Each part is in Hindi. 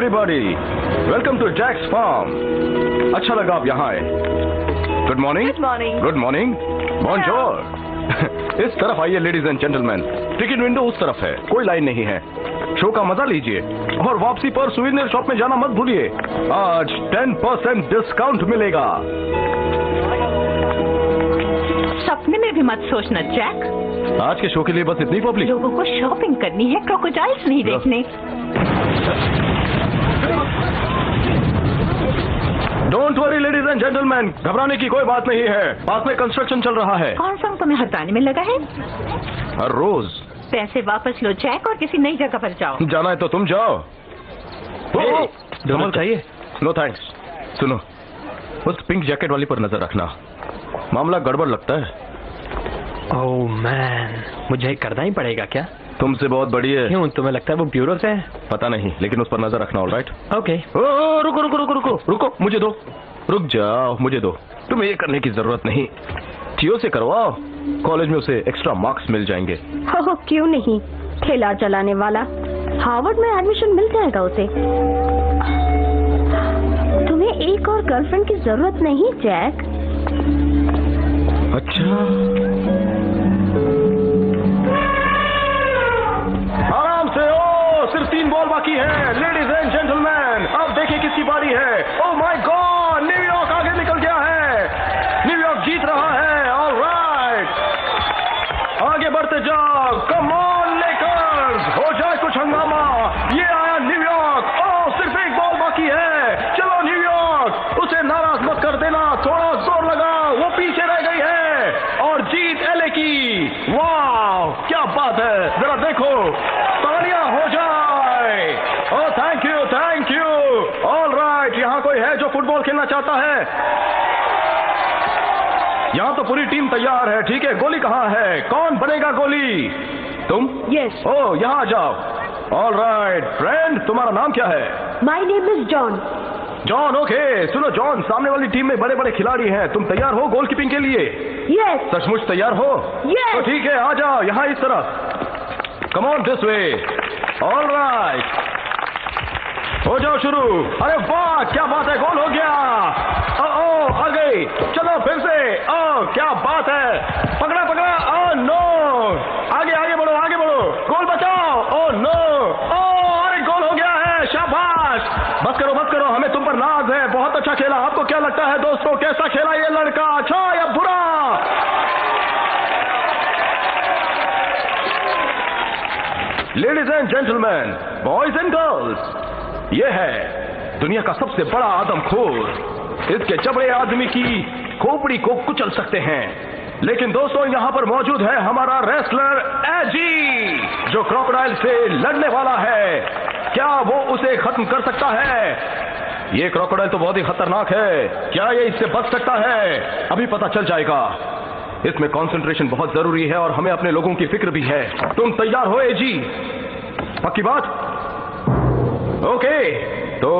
Everybody, welcome to Jack's farm. अच्छा लगा आप यहाँ आए। Good morning. Good morning. Good morning. बॉनजोर। इस तरफ आइए ladies and gentleman, ticket window उस तरफ है, कोई लाइन नहीं है। शो का मजा लीजिए और वापसी पर सुवेनियर शॉप में जाना मत भूलिए। आज 10% डिस्काउंट मिलेगा। सपने में भी मत सोचना जैक। आज के शो के लिए बस इतनी पब्लिक। लोगों को शॉपिंग करनी है, क्रोकोडाइल्स नहीं देखने। Don't worry ladies and gentleman, घबराने की कोई बात नहीं है। पास में कंस्ट्रक्शन चल रहा है। कौन सा तुम्हें हटाने में लगा है? हर रोज। पैसे वापस लो जैक और किसी नई जगह पर जाओ। जाना है तो तुम जाओ। डोनट चाहिए? No thanks. सुनो, उस पिंक जैकेट वाली पर नजर रखना, मामला गड़बड़ लगता है। ओह मैन, मुझे करना ही पड़ेगा क्या? तुमसे बहुत बड़ी है। क्यों, तुम्हें लगता है वो ब्यूरो से है? पता नहीं, लेकिन उस पर नजर रखना। ऑलराइट? ओके। रुको रुको रुको रुको रुको, मुझे दो। रुक जाओ, मुझे दो। तुम्हें ये करने की जरूरत नहीं, जियो से करवाओ। कॉलेज में उसे एक्स्ट्रा मार्क्स मिल जाएंगे। हो क्यों नहीं, ठेला चलाने वाला, हार्वर्ड में एडमिशन मिल जाएगा उसे। तुम्हें एक और गर्लफ्रेंड की जरूरत नहीं जैक। अच्छा, आराम से। ओ, सिर्फ 3 बॉल बाकी है। लेडीज एंड जेंटलमैन, अब देखिए किसकी बारी है। ओह माय गॉड, न्यूयॉर्क आगे निकल गया है। न्यूयॉर्क जीत रहा है। ऑलराइट, आगे बढ़ते जाओ। कम ऑन लेकर्स, हो जाए कुछ हंगामा। ये आया न्यूयॉर्क। ओह, सिर्फ 1 बॉल बाकी है। चलो न्यूयॉर्क, उसे नाराज मत कर देना, थोड़ा जोर लगाओ। वो पीछे रह गई है और जीत एलए की। वाह, क्या बात है, जरा देखो, तालियां हो जाए। Oh thank you, thank you. Alright, यहाँ कोई है जो फुटबॉल खेलना चाहता है? यहाँ तो पूरी टीम तैयार है। ठीक है, गोली कहाँ है? कौन बनेगा गोली? तुम? यस। ओह, यहाँ आ जाओ। ऑलराइट फ्रेंड, तुम्हारा नाम क्या है? My name is John. John. Okay, सुनो जॉन, सामने वाली टीम में बड़े बड़े खिलाड़ी हैं। तुम तैयार हो गोलकीपिंग के लिए? यस। सचमुच तैयार हो? Yes. तो ठीक है, आ जाओ यहाँ इस तरफ। Come on this way. Alright, हो जाओ शुरू। अरे वाह, क्या बात है, गोल हो गया। ओह, आ गई। चलो फिर से। ओह, क्या बात है, पकड़ा पकड़ा। ओह नो, आगे आगे बढ़ो, आगे बढ़ो, गोल बचाओ। ओह नो, ओह अरे गोल हो गया है, शाबाश। बस करो, हमें तुम पर नाज है। बहुत अच्छा खेला। आपको क्या लगता है दोस्तों, कैसा खेला ये लड़का, अच्छा या बुरा? Ladies and gentleman, boys and girls, ये है दुनिया का सबसे बड़ा आदमखोर। इसके जबड़े आदमी की खोपड़ी को कुचल सकते हैं। लेकिन दोस्तों, यहाँ पर मौजूद है हमारा रेसलर एजी, जो क्रोकोडाइल से लड़ने वाला है। क्या वो उसे खत्म कर सकता है? ये क्रोकोडाइल तो बहुत ही खतरनाक है। क्या ये इससे बच सकता है? अभी पता चल जाएगा। इसमें कंसंट्रेशन बहुत जरूरी है और हमें अपने लोगों की फिक्र भी है। तुम तैयार हो एजी? पक्की बात? ओके, तो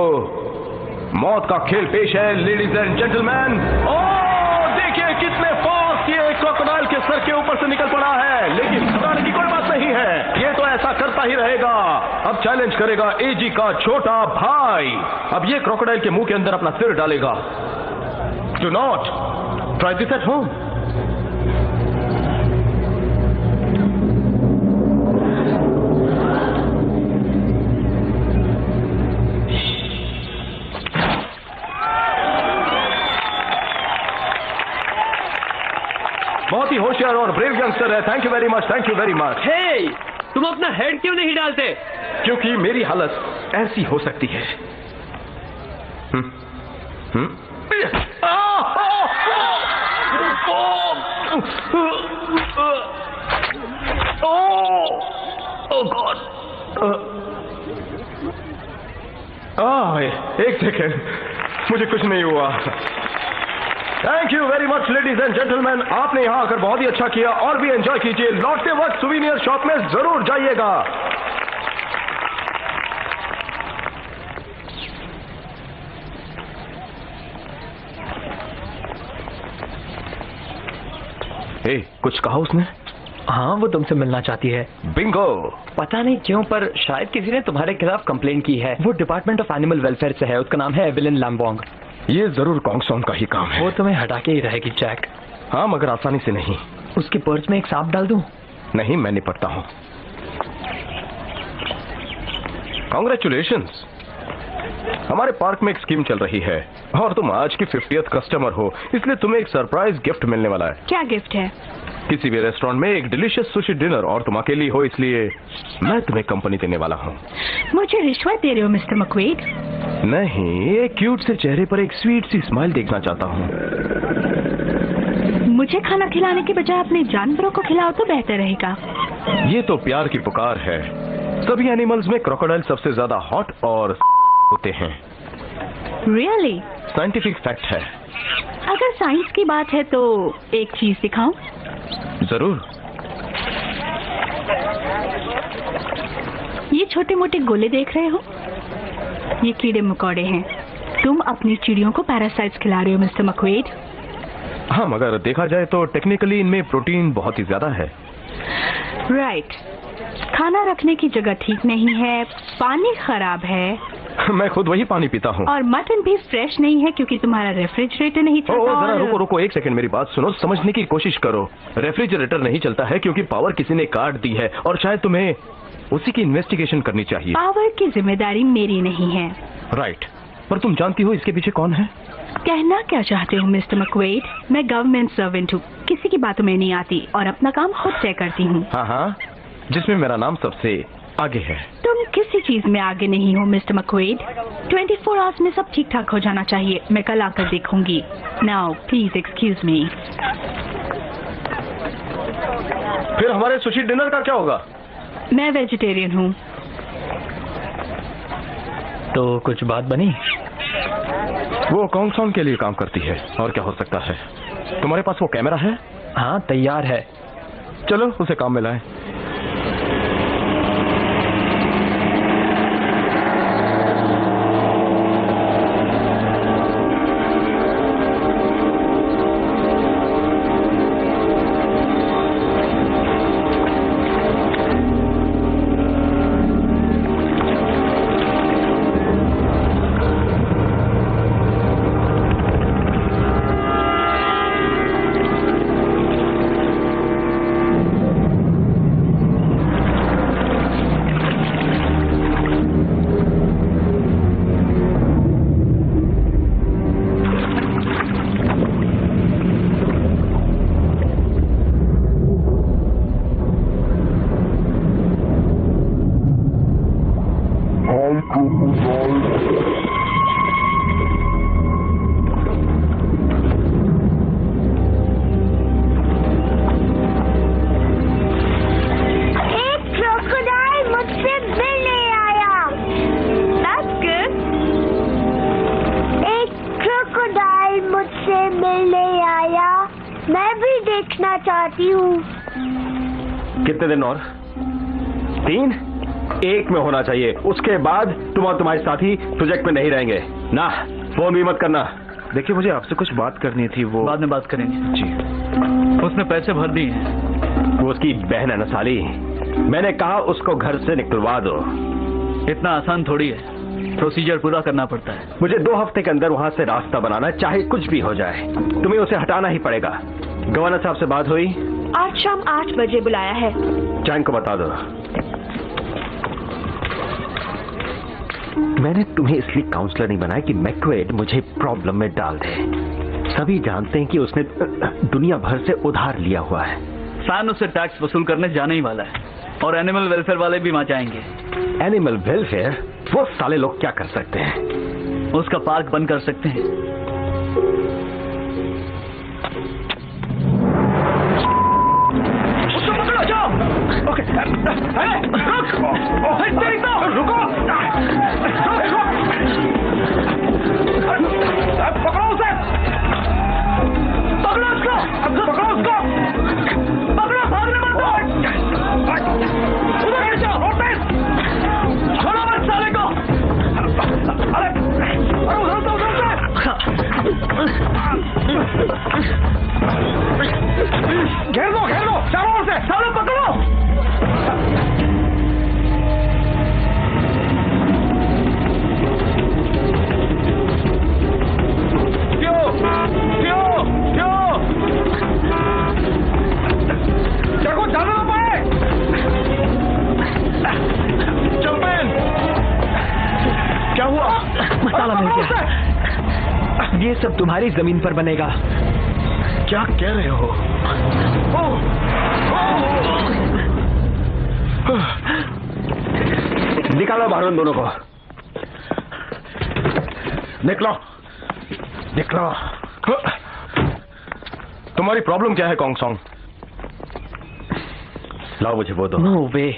मौत का खेल पेश है लेडीज एंड जेंटलमैन। ओह, देखिए कितने फास्ट ये क्रोकोडाइल के सर के ऊपर से निकल पड़ा है। लेकिन घबराने की कोई बात नहीं है, ये तो ऐसा करता ही रहेगा। अब चैलेंज करेगा एजी का छोटा भाई। अब ये क्रोकोडाइल के मुंह के अंदर अपना सिर डालेगा। Do not try this at home. बहुत ही होशियार और ब्रेव यंगस्टर है। Thank you very much, thank you very much. Hey, तुम अपना हेड क्यों नहीं डालते? क्योंकि मेरी हालत ऐसी हो सकती है। ओह गॉड, एक सेकेंड, मुझे कुछ नहीं हुआ। Thank you very much ladies and gentleman, आपने यहाँ आकर बहुत ही अच्छा किया। और भी एंजॉय कीजिए। लौटते वक्त सुवेनियर शॉप में जरूर जाइएगा। कुछ कहा उसने? हाँ, वो तुमसे मिलना चाहती है। बिंगो। पता नहीं क्यों, पर शायद किसी ने तुम्हारे खिलाफ कंप्लेन की है। वो डिपार्टमेंट ऑफ एनिमल वेलफेयर से है। उसका नाम है एवेलिन लैम्बोंग। ये जरूर कॉन्गसॉन का ही काम है। वो तुम्हें हटा के ही रहेगी जैक। हाँ, मगर आसानी से नहीं। उसके पर्स में एक सांप डाल दूं? नहीं, मैं निपटता हूँ। कांग्रेचुलेशंस, हमारे पार्क में एक स्कीम चल रही है और तुम आज की 50th कस्टमर हो, इसलिए तुम्हें एक सरप्राइज गिफ्ट मिलने वाला है। क्या गिफ्ट है? किसी भी रेस्टोरेंट में एक डिलीशियस सुशी डिनर, और तुम अकेली हो इसलिए मैं तुम्हें कंपनी देने वाला हूँ। मुझे रिश्वत दे रहे हो मिस्टर मक्वेड? नहीं, एक क्यूट से चेहरे पर एक स्वीट सी स्माइल देखना चाहता हूँ। मुझे खाना खिलाने के बजाय अपने जानवरों को खिलाओ तो बेहतर रहेगा। ये तो प्यार की पुकार है। सभी एनिमल्स में क्रोकोडाइल सबसे ज्यादा हॉट और होते हैं। रियली? साइंटिफिक फैक्ट है। अगर साइंस की बात है तो एक चीज दिखाऊं? जरूर। ये छोटे मोटे गोले देख रहे हो? ये कीड़े मकोड़े हैं। तुम अपनी चिड़ियों को पैरासाइट्स खिला रहे हो मिस्टर मक्वेड। हाँ, मगर देखा जाए तो टेक्निकली इनमें प्रोटीन बहुत ही ज्यादा है। राइट। खाना रखने की जगह ठीक नहीं है, पानी खराब है। मैं खुद वही पानी पीता हूँ। और मटन भी फ्रेश नहीं है क्योंकि तुम्हारा रेफ्रिजरेटर नहीं चलता। जरा रुको रुको, एक सेकंड, मेरी बात सुनो, समझने की कोशिश करो। रेफ्रिजरेटर नहीं चलता है क्योंकि पावर किसी ने काट दी है और शायद तुम्हें उसी की इन्वेस्टिगेशन करनी चाहिए। पावर की जिम्मेदारी मेरी नहीं है। राइट, पर तुम जानती हो इसके पीछे कौन है? कहना क्या चाहते हो मिस्टर मक्वेड? मैं गवर्नमेंट सर्वेंट हूँ, किसी की बातों में नहीं आती और अपना काम खुद तय करती हूँ। हाँ हाँ, जिसमें मेरा नाम सबसे आगे है। तुम किसी चीज में आगे नहीं हो मिस्टर मक्वेड। 24 आवर्स में सब ठीक ठाक हो जाना चाहिए। मैं कल आकर देखूंगी। Now please excuse me. फिर हमारे सुशी डिनर का क्या होगा? मैं वेजिटेरियन हूँ। तो कुछ बात बनी? वो कॉन्गसॉन के लिए काम करती है, और क्या हो सकता है। तुम्हारे पास वो कैमरा है? हाँ, तैयार है। चलो उसे काम में लाएं। कितने दिन और? 3? 1 में होना चाहिए। उसके बाद तुम और तुम्हारे साथी प्रोजेक्ट में नहीं रहेंगे ना। फोन भी मत करना। देखिए, मुझे आपसे कुछ बात करनी थी। वो बाद में बात करेंगे जी। उसने पैसे भर दिए हैं। वो उसकी बहन है ना साली। मैंने कहा उसको घर से निकलवा दो। इतना आसान थोड़ी है, प्रोसीजर पूरा करना पड़ता है। मुझे 2 हफ्ते के अंदर वहाँ से रास्ता बनाना है, चाहे कुछ भी हो जाए। तुम्हें उसे हटाना ही पड़ेगा। गवर्नर साहब से बात हुई? आज शाम 8 बजे बुलाया है। चैन को बता दो। मैंने तुम्हें इसलिए काउंसलर नहीं बनाया कि मैक्वेड मुझे प्रॉब्लम में डाल दे। सभी जानते हैं कि उसने दुनिया भर से उधार लिया हुआ है। फैन उससे टैक्स वसूल करने जाने ही वाला है और एनिमल वेलफेयर वाले भी वहां जाएंगे। Animal welfare? वो साले लोग क्या कर सकते हैं? उसका पार्क बंद कर सकते हैं। उसको पकड़ो, जाओ। ओके, रुको। पकड़ो उसे। पकड़ो उसको। पकड़ो उसको। पकड़ो, भागने मत दो। उधर हट जाओ, रोटेस। छोड़ो मत साले को। अरे उधर से। घेर दो चारों ओर से, सालों पकड़ो। देखो जाना ना पाए। चंपेन, क्या हुआ? ताला मिल गया। ये सब तुम्हारी जमीन पर बनेगा। क्या कह रहे हो? निकालो बाहर उन दोनों को। निकलो। तुम्हारी प्रॉब्लम क्या है कॉन्ग सॉन्ग? लाओ मुझे वो दो। नो वे।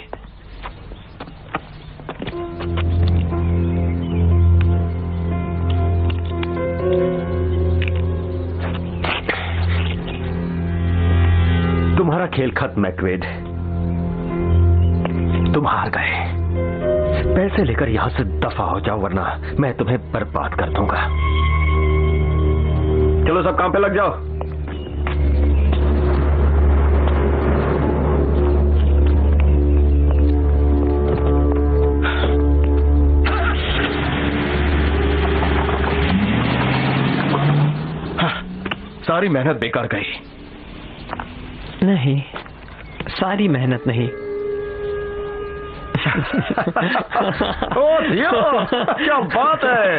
तुम्हारा खेल खत्म मैकवेड। तुम हार गए। पैसे लेकर यहां से दफा हो जाओ वरना मैं तुम्हें बर्बाद कर दूंगा। चलो सब काम पे लग जाओ। सारी मेहनत बेकार गई। नहीं, सारी मेहनत नहीं। ओ दियो, क्या बात है।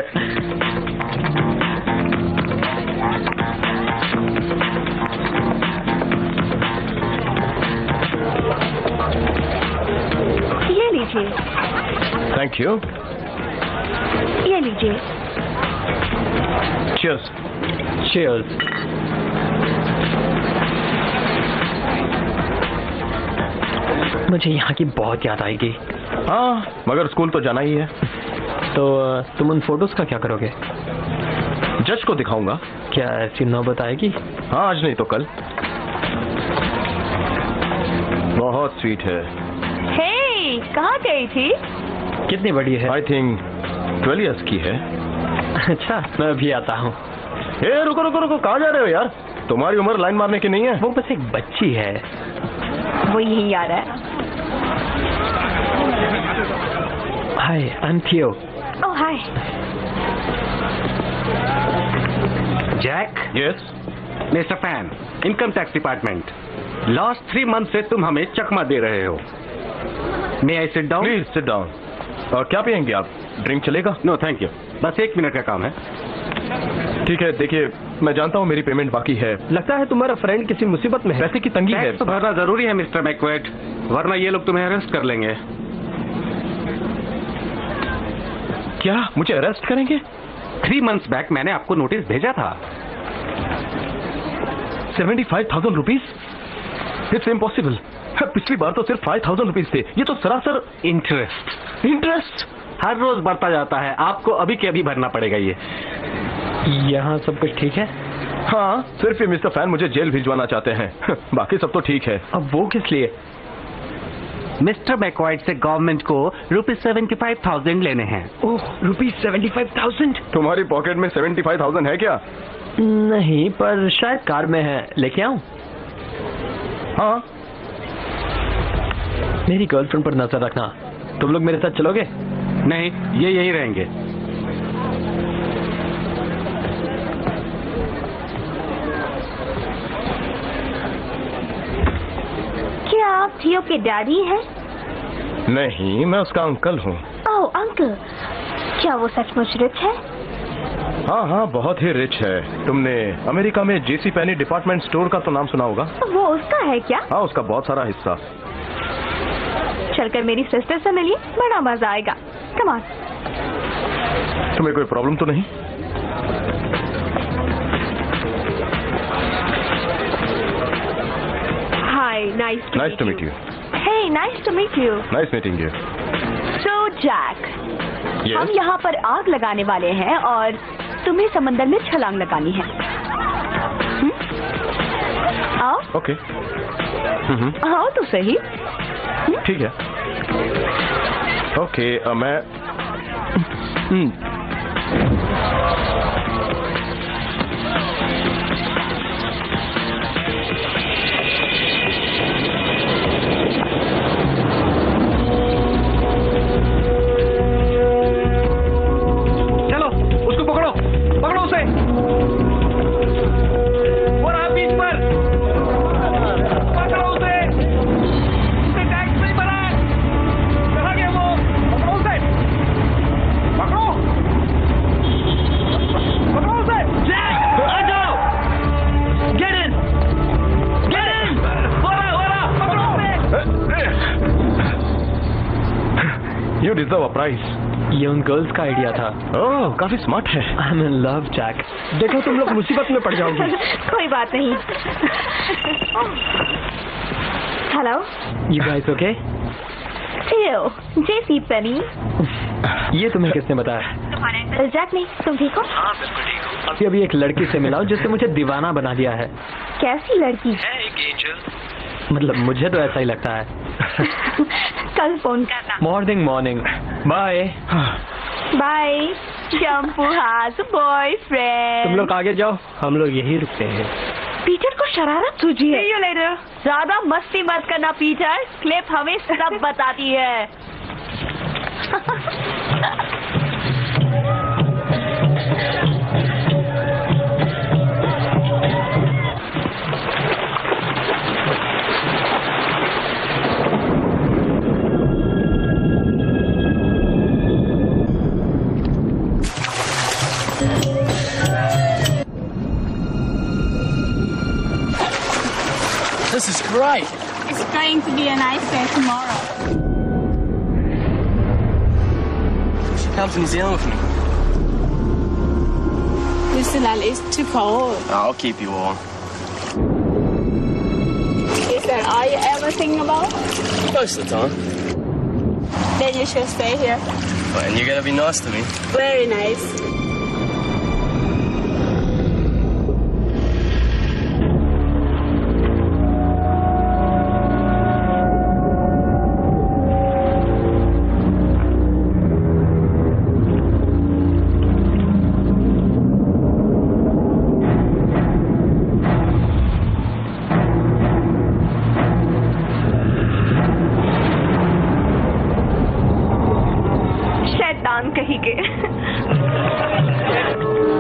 ये लीजिए। Thank you. ये लीजिए। चीयर्स। चीयर्स। मुझे यहाँ की बहुत याद आएगी। हाँ, मगर स्कूल तो जाना ही है। तो तुम उन फोटोज का क्या करोगे? जज को दिखाऊंगा। क्या ऐसी नौबत आएगी? हाँ, आज नहीं तो कल। बहुत स्वीट है। हे, कहाँ गई थी? कितनी बड़ी है? आई थिंक 12 years की है। अच्छा, मैं अभी आता हूँ। ए, रुको, कहाँ जा रहे हो यार? तुम्हारी उम्र लाइन मारने की नहीं है। वो बस एक बच्ची है। वो यही आ रहा है। हाय, I am Theo. Oh hi. Jack. Yes. Mister Fan, income tax department. Last 3 months से तुम हमें चकमा दे रहे हो। May I sit down? Please sit down. और क्या पियेंगे आप? ड्रिंक चलेगा? नो थैंक यू, बस 1 मिनट का काम है। ठीक है, देखिए मैं जानता हूँ मेरी पेमेंट बाकी है। लगता है तुम्हारा फ्रेंड किसी मुसीबत में है। पैसे की तंगी है। टैक्स तो भरना जरूरी है मिस्टर मैकवेड, वरना ये लोग तुम्हें अरेस्ट कर लेंगे। क्या मुझे अरेस्ट करेंगे? 3 months बैक मैंने आपको नोटिस भेजा था। 75,000 रुपीज? It's impossible. पिछली बार तो सिर्फ 5,000 रुपीज थे। ये तो सरासर इंटरेस्ट हर रोज बढ़ता जाता है। आपको अभी के अभी भरना पड़ेगा ये। यहाँ सब कुछ ठीक है? हाँ, सिर्फ ये मिस्टर फैन मुझे जेल भिजवाना चाहते हैं। बाकी सब तो ठीक है। अब वो किस लिए? मिस्टर मैकवाइड से गवर्नमेंट को ₹75,000 लेने हैं। ओह, ₹75,000? तुम्हारी पॉकेट में 75,000 है क्या? नहीं, पर शायद कार में है। लेके आऊं? हाँ। मेरी गर्लफ्रेंड पर नजर रखना। तुम लोग मेरे साथ चलोगे? नहीं, ये यहीं रहेंगे। क्या आप थियो के डैडी हैं? नहीं, मैं उसका अंकल हूँ। ओह अंकल, क्या वो सचमुच रिच है? हाँ, बहुत ही रिच है। तुमने अमेरिका में जेसी पेनी डिपार्टमेंट स्टोर का तो नाम सुना होगा। वो उसका है क्या? हाँ, उसका बहुत सारा हिस्सा। चलकर मेरी सिस्टर से मिलिए, बड़ा मजा आएगा। Come on. तुम्हें कोई प्रॉब्लम तो नहीं? Hi, nice to meet you. Hey, nice to meet you. Nice meeting you. So Jack, हम यहाँ पर आग लगाने वाले हैं और तुम्हें समंदर में छलांग लगानी है। आओ। ओके। आओ तो सही। ठीक है। ओके, मैं You deserve a prize. ये उन गर्ल्स का आइडिया था। ओह, काफी स्मार्ट है। I'm in love, Jack. देखो तुम लोग मुसीबत में पड़ जाओगे। कोई बात नहीं। हेलो। You guys okay? जेसी पेनी। ये तुम्हें किसने बताया? जैक नहीं, तुम ठीक हो? अभी एक लड़की से मिला हूं जिसने मुझे दीवाना बना दिया है। कैसी लड़की? मतलब मुझे तो ऐसा ही लगता है। कल फोन करना। मॉर्निंग। बाय। बाय। शैम्पू हाथ बॉयफ्रेंड। तुम लोग आगे जाओ, हम लोग यही रुकते हैं। पीटर को शरारत सूझी है। ज्यादा मस्ती मत करना पीटर, क्लिप हमें सब बताती है। This is great. It's going to be a nice day tomorrow. Come to New Zealand with me. Listen, it's too cold. I'll keep you warm. Is that all you ever think about? Most of the time. Then you should stay here. And you're gonna be nice to me. Very nice. कहीं के।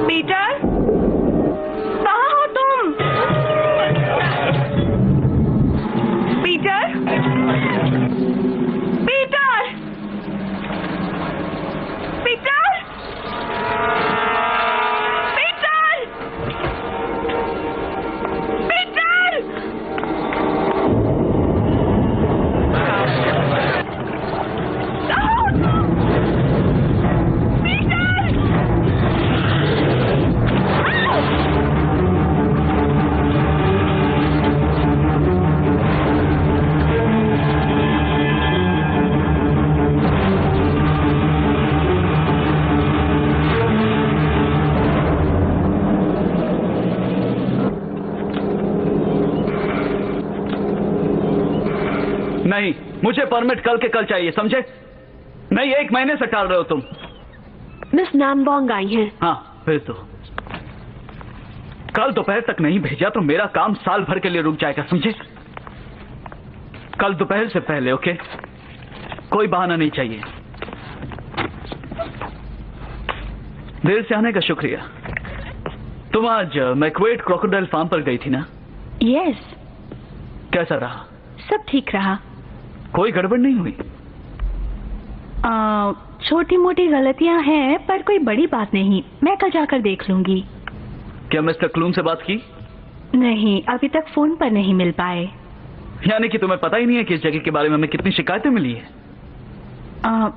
पीटर, कहाँ हो तुम? Peter, Peter, Peter, Peter, Peter. नहीं, मुझे परमिट कल के कल चाहिए, समझे? नहीं, 1 महीने से टाल रहे हो तुम। मिस नामबोंग आई हैं। हाँ, भेज दो। कल दोपहर तक नहीं भेजा तो मेरा काम साल भर के लिए रुक जाएगा, समझे? कल दोपहर से पहले, ओके? कोई बहाना नहीं चाहिए। देर से आने का शुक्रिया। तुम आज मैक्वेड क्रोकोडाइल फार्म पर गई थी ना? यस। कैसा रहा? सब ठीक रहा। कोई गड़बड़ नहीं हुई? छोटी मोटी गलतियां हैं पर कोई बड़ी बात नहीं। मैं कल जाकर देख लूंगी। क्या मिस्टर क्लूम से बात की? नहीं, अभी तक फोन पर नहीं मिल पाए। यानी कि तुम्हें पता ही नहीं है कि इस जगह के बारे में हमें कितनी शिकायतें मिली है?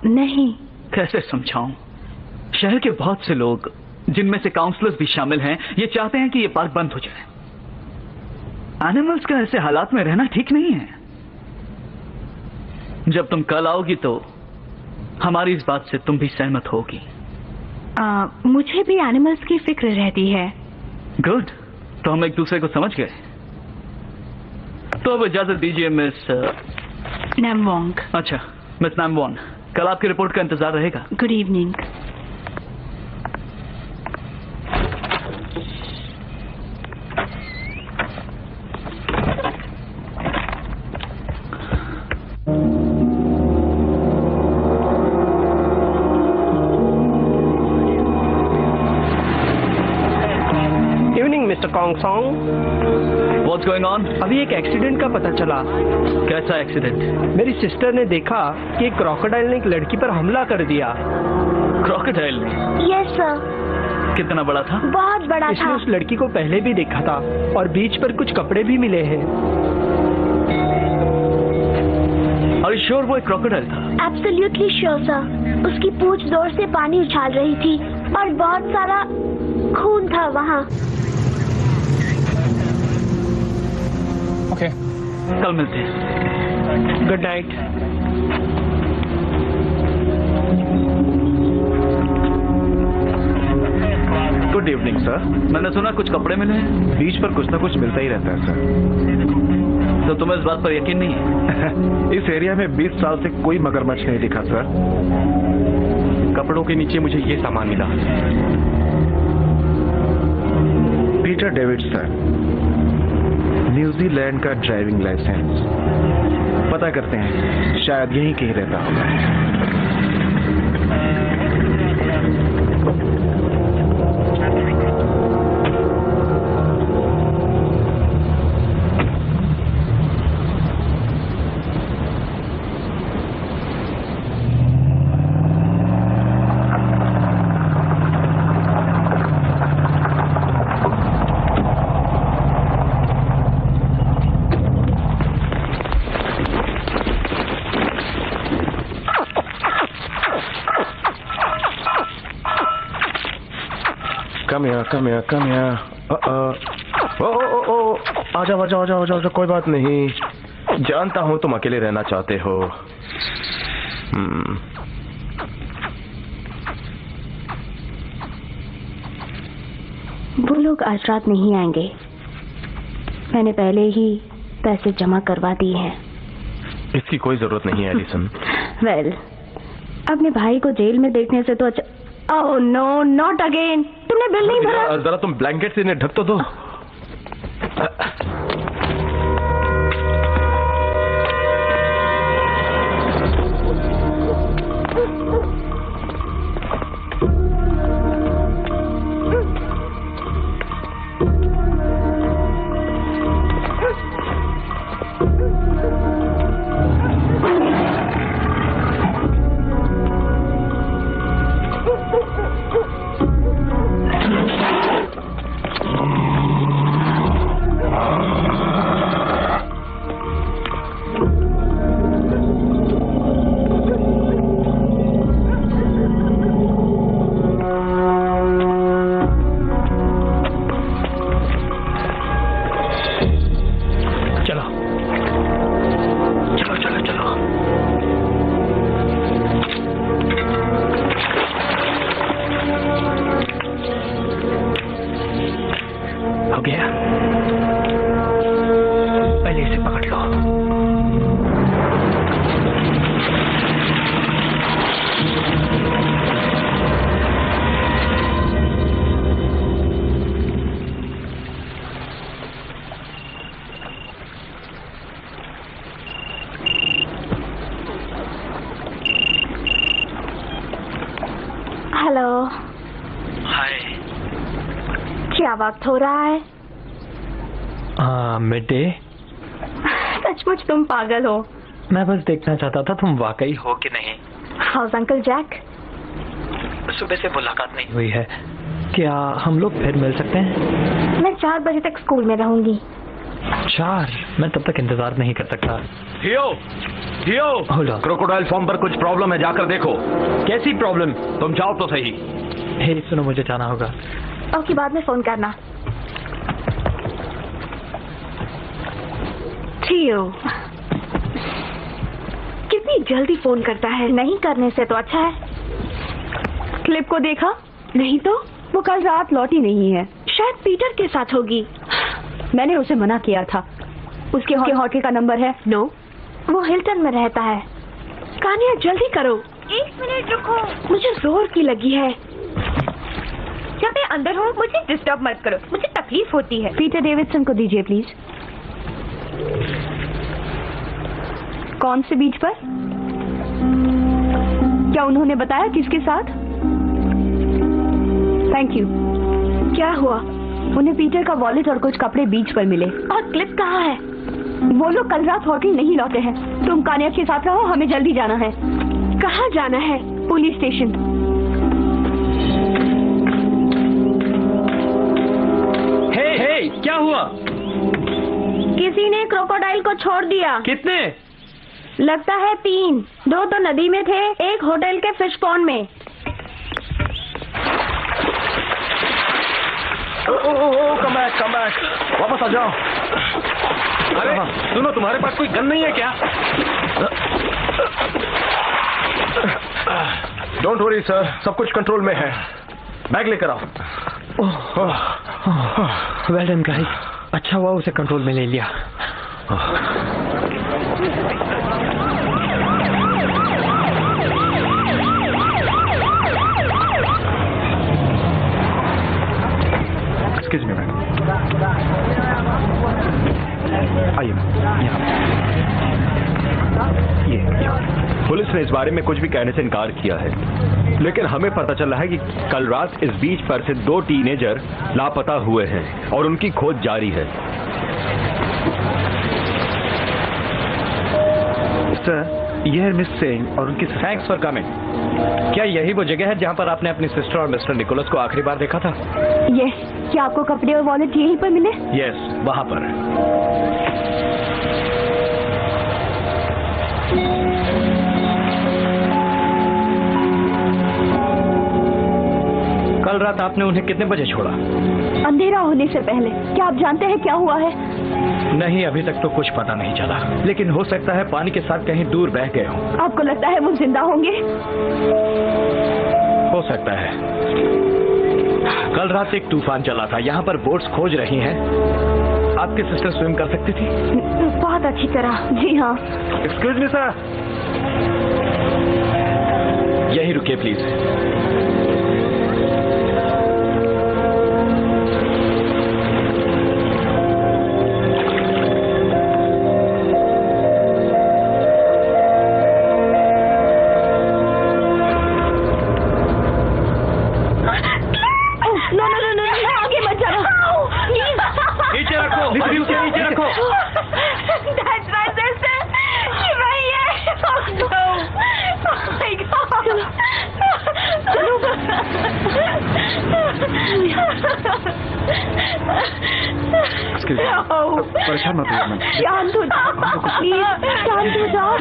नहीं। कैसे समझाऊं? शहर के बहुत से लोग, जिनमें से काउंसलर्स भी शामिल हैं, ये चाहते हैं कि ये पार्क बंद हो जाए। एनिमल्स का ऐसे हालात में रहना ठीक नहीं है। जब तुम कल आओगी तो हमारी इस बात से तुम भी सहमत होगी। मुझे भी एनिमल्स की फिक्र रहती है। गुड, तो हम एक दूसरे को समझ गए। तो अब इजाजत दीजिए मिस नामबोंग। अच्छा, मिस नामबोंग, कल आपकी रिपोर्ट का इंतजार रहेगा। Good evening. What's going on? अभी एक एक्सीडेंट का पता चला। कैसा एक्सीडेंट? मेरी सिस्टर ने देखा कि एक क्रोकोडाइल ने एक लड़की पर हमला कर दिया। क्रोकोडाइल ने? Yes sir. कितना बड़ा था? बहुत बड़ा इसने था। उस लड़की को पहले भी देखा था और बीच पर कुछ कपड़े भी मिले हैं। Are you श्योर वो एक क्रोकोडाइल था? Absolutely sure sir. उसकी पूंछ जोर से पानी उछाल रही थी और बहुत सारा खून था वहाँ। ओके, कल मिलते हैं। Good night. Good evening sir. मैंने सुना कुछ कपड़े मिले हैं। बीच पर कुछ ना कुछ मिलता ही रहता है सर। तो तुम्हें इस बात पर यकीन नहीं है? इस एरिया में 20 साल से कोई मगरमच्छ नहीं दिखा सर। कपड़ों के नीचे मुझे ये सामान मिला। पीटर डेविड सर, न्यूजीलैंड का ड्राइविंग लाइसेंस। पता करते हैं, शायद यहीं कहीं रहता होगा। Come here. आ जाओ, कोई बात नहीं। जानता हूँ तुम अकेले रहना चाहते हो। वो लोग आज रात नहीं आएंगे। मैंने पहले ही पैसे जमा करवा दिए हैं। इसकी कोई जरूरत नहीं है एलिसन। वेल, अपने भाई को जेल में देखने से तो अच्छा। Oh no, not again. तुमने बिल नहीं भरा। जरा तुम ब्लैंकेट से इन्हें ढक तो दो। हेलो। हाय। क्या वक्त हो रहा है? Mid day. सचमुच तुम पागल हो। मैं बस देखना चाहता था तुम वाकई हो कि नहीं। How's uncle Jack? सुबह से मुलाकात नहीं हुई है, क्या हम लोग फिर मिल सकते हैं? मैं 4 बजे तक स्कूल में रहूंगी। 4? मैं तब तक इंतजार नहीं कर सकता। थियो, क्रोकोडाइल फॉर्म पर कुछ प्रॉब्लम है, जाकर देखो। कैसी प्रॉब्लम? तुम जाओ तो सही। हे सुनो, मुझे जाना होगा। ओके, बाद में फोन करना। थियो, कितनी जल्दी फोन करता है। नहीं करने से तो अच्छा है। क्लिप को देखा? नहीं तो वो कल रात लौटी नहीं है। शायद पीटर के साथ होगी। मैंने उसे मना किया था। उसके होटल का नंबर है? नो, वो हिल्टन में रहता है। कान्या जल्दी करो। 1 मिनट रुको, मुझे जोर की लगी है। जब मैं अंदर हूँ मुझे डिस्टर्ब मत करो, मुझे तकलीफ होती है। पीटर डेविडसन को दीजिए प्लीज। कौन से बीच पर? क्या उन्होंने बताया किसके साथ? Thank you. क्या हुआ? उन्हें पीटर का वॉलेट और कुछ कपड़े बीच पर मिले। और क्लिप कहाँ है? वो लोग कल रात होटल नहीं लौटे हैं। तुम कान्या के साथ रहो, हमें जल्दी जाना है। कहाँ जाना है? Police station. हे, क्या हुआ? किसी ने क्रोकोडाइल को छोड़ दिया। कितने? लगता है 3, 2 तो नदी में थे, 1 होटल के फिश पॉन्ड में। कम बैक, वापस आ जाओ। अरे सुनो, तुम्हारे पास कोई गन नहीं है क्या? डोंट वरी सर, सब कुछ कंट्रोल में है। बैग लेकर आओ। वेल डन गाइस, अच्छा हुआ उसे कंट्रोल में ले लिया। एक्सक्यूज मी मैडम, आइए यहाँ। ये पुलिस ने इस बारे में कुछ भी कहने से इनकार किया है, लेकिन हमें पता चला है कि कल रात इस बीच पर से 2 टीनेजर लापता हुए हैं और उनकी खोज जारी है। सर, यह है मिस सेन और उनकी। Thanks for coming. क्या यही वो जगह है जहाँ पर आपने अपनी सिस्टर और मिस्टर निकोलस को आखिरी बार देखा था? यस। क्या आपको कपड़े और वॉलेट यहीं पर मिले? यस, वहाँ पर। कल रात आपने उन्हें कितने बजे छोड़ा? अंधेरा होने से पहले। क्या आप जानते हैं क्या हुआ है? नहीं, अभी तक तो कुछ पता नहीं चला, लेकिन हो सकता है पानी के साथ कहीं दूर बह गए हों। आपको लगता है वो जिंदा होंगे? हो सकता है। कल रात एक तूफान चला था, यहाँ पर बोट्स खोज रही हैं। आपकी सिस्टर स्विम कर सकती थी? बहुत अच्छी तरह, जी हाँ। एक्सक्यूज मी सर, यहीं रुकिए प्लीज। परेशान मत होइए मैम। शांत हो जाओ प्लीज, शांत हो जाओ।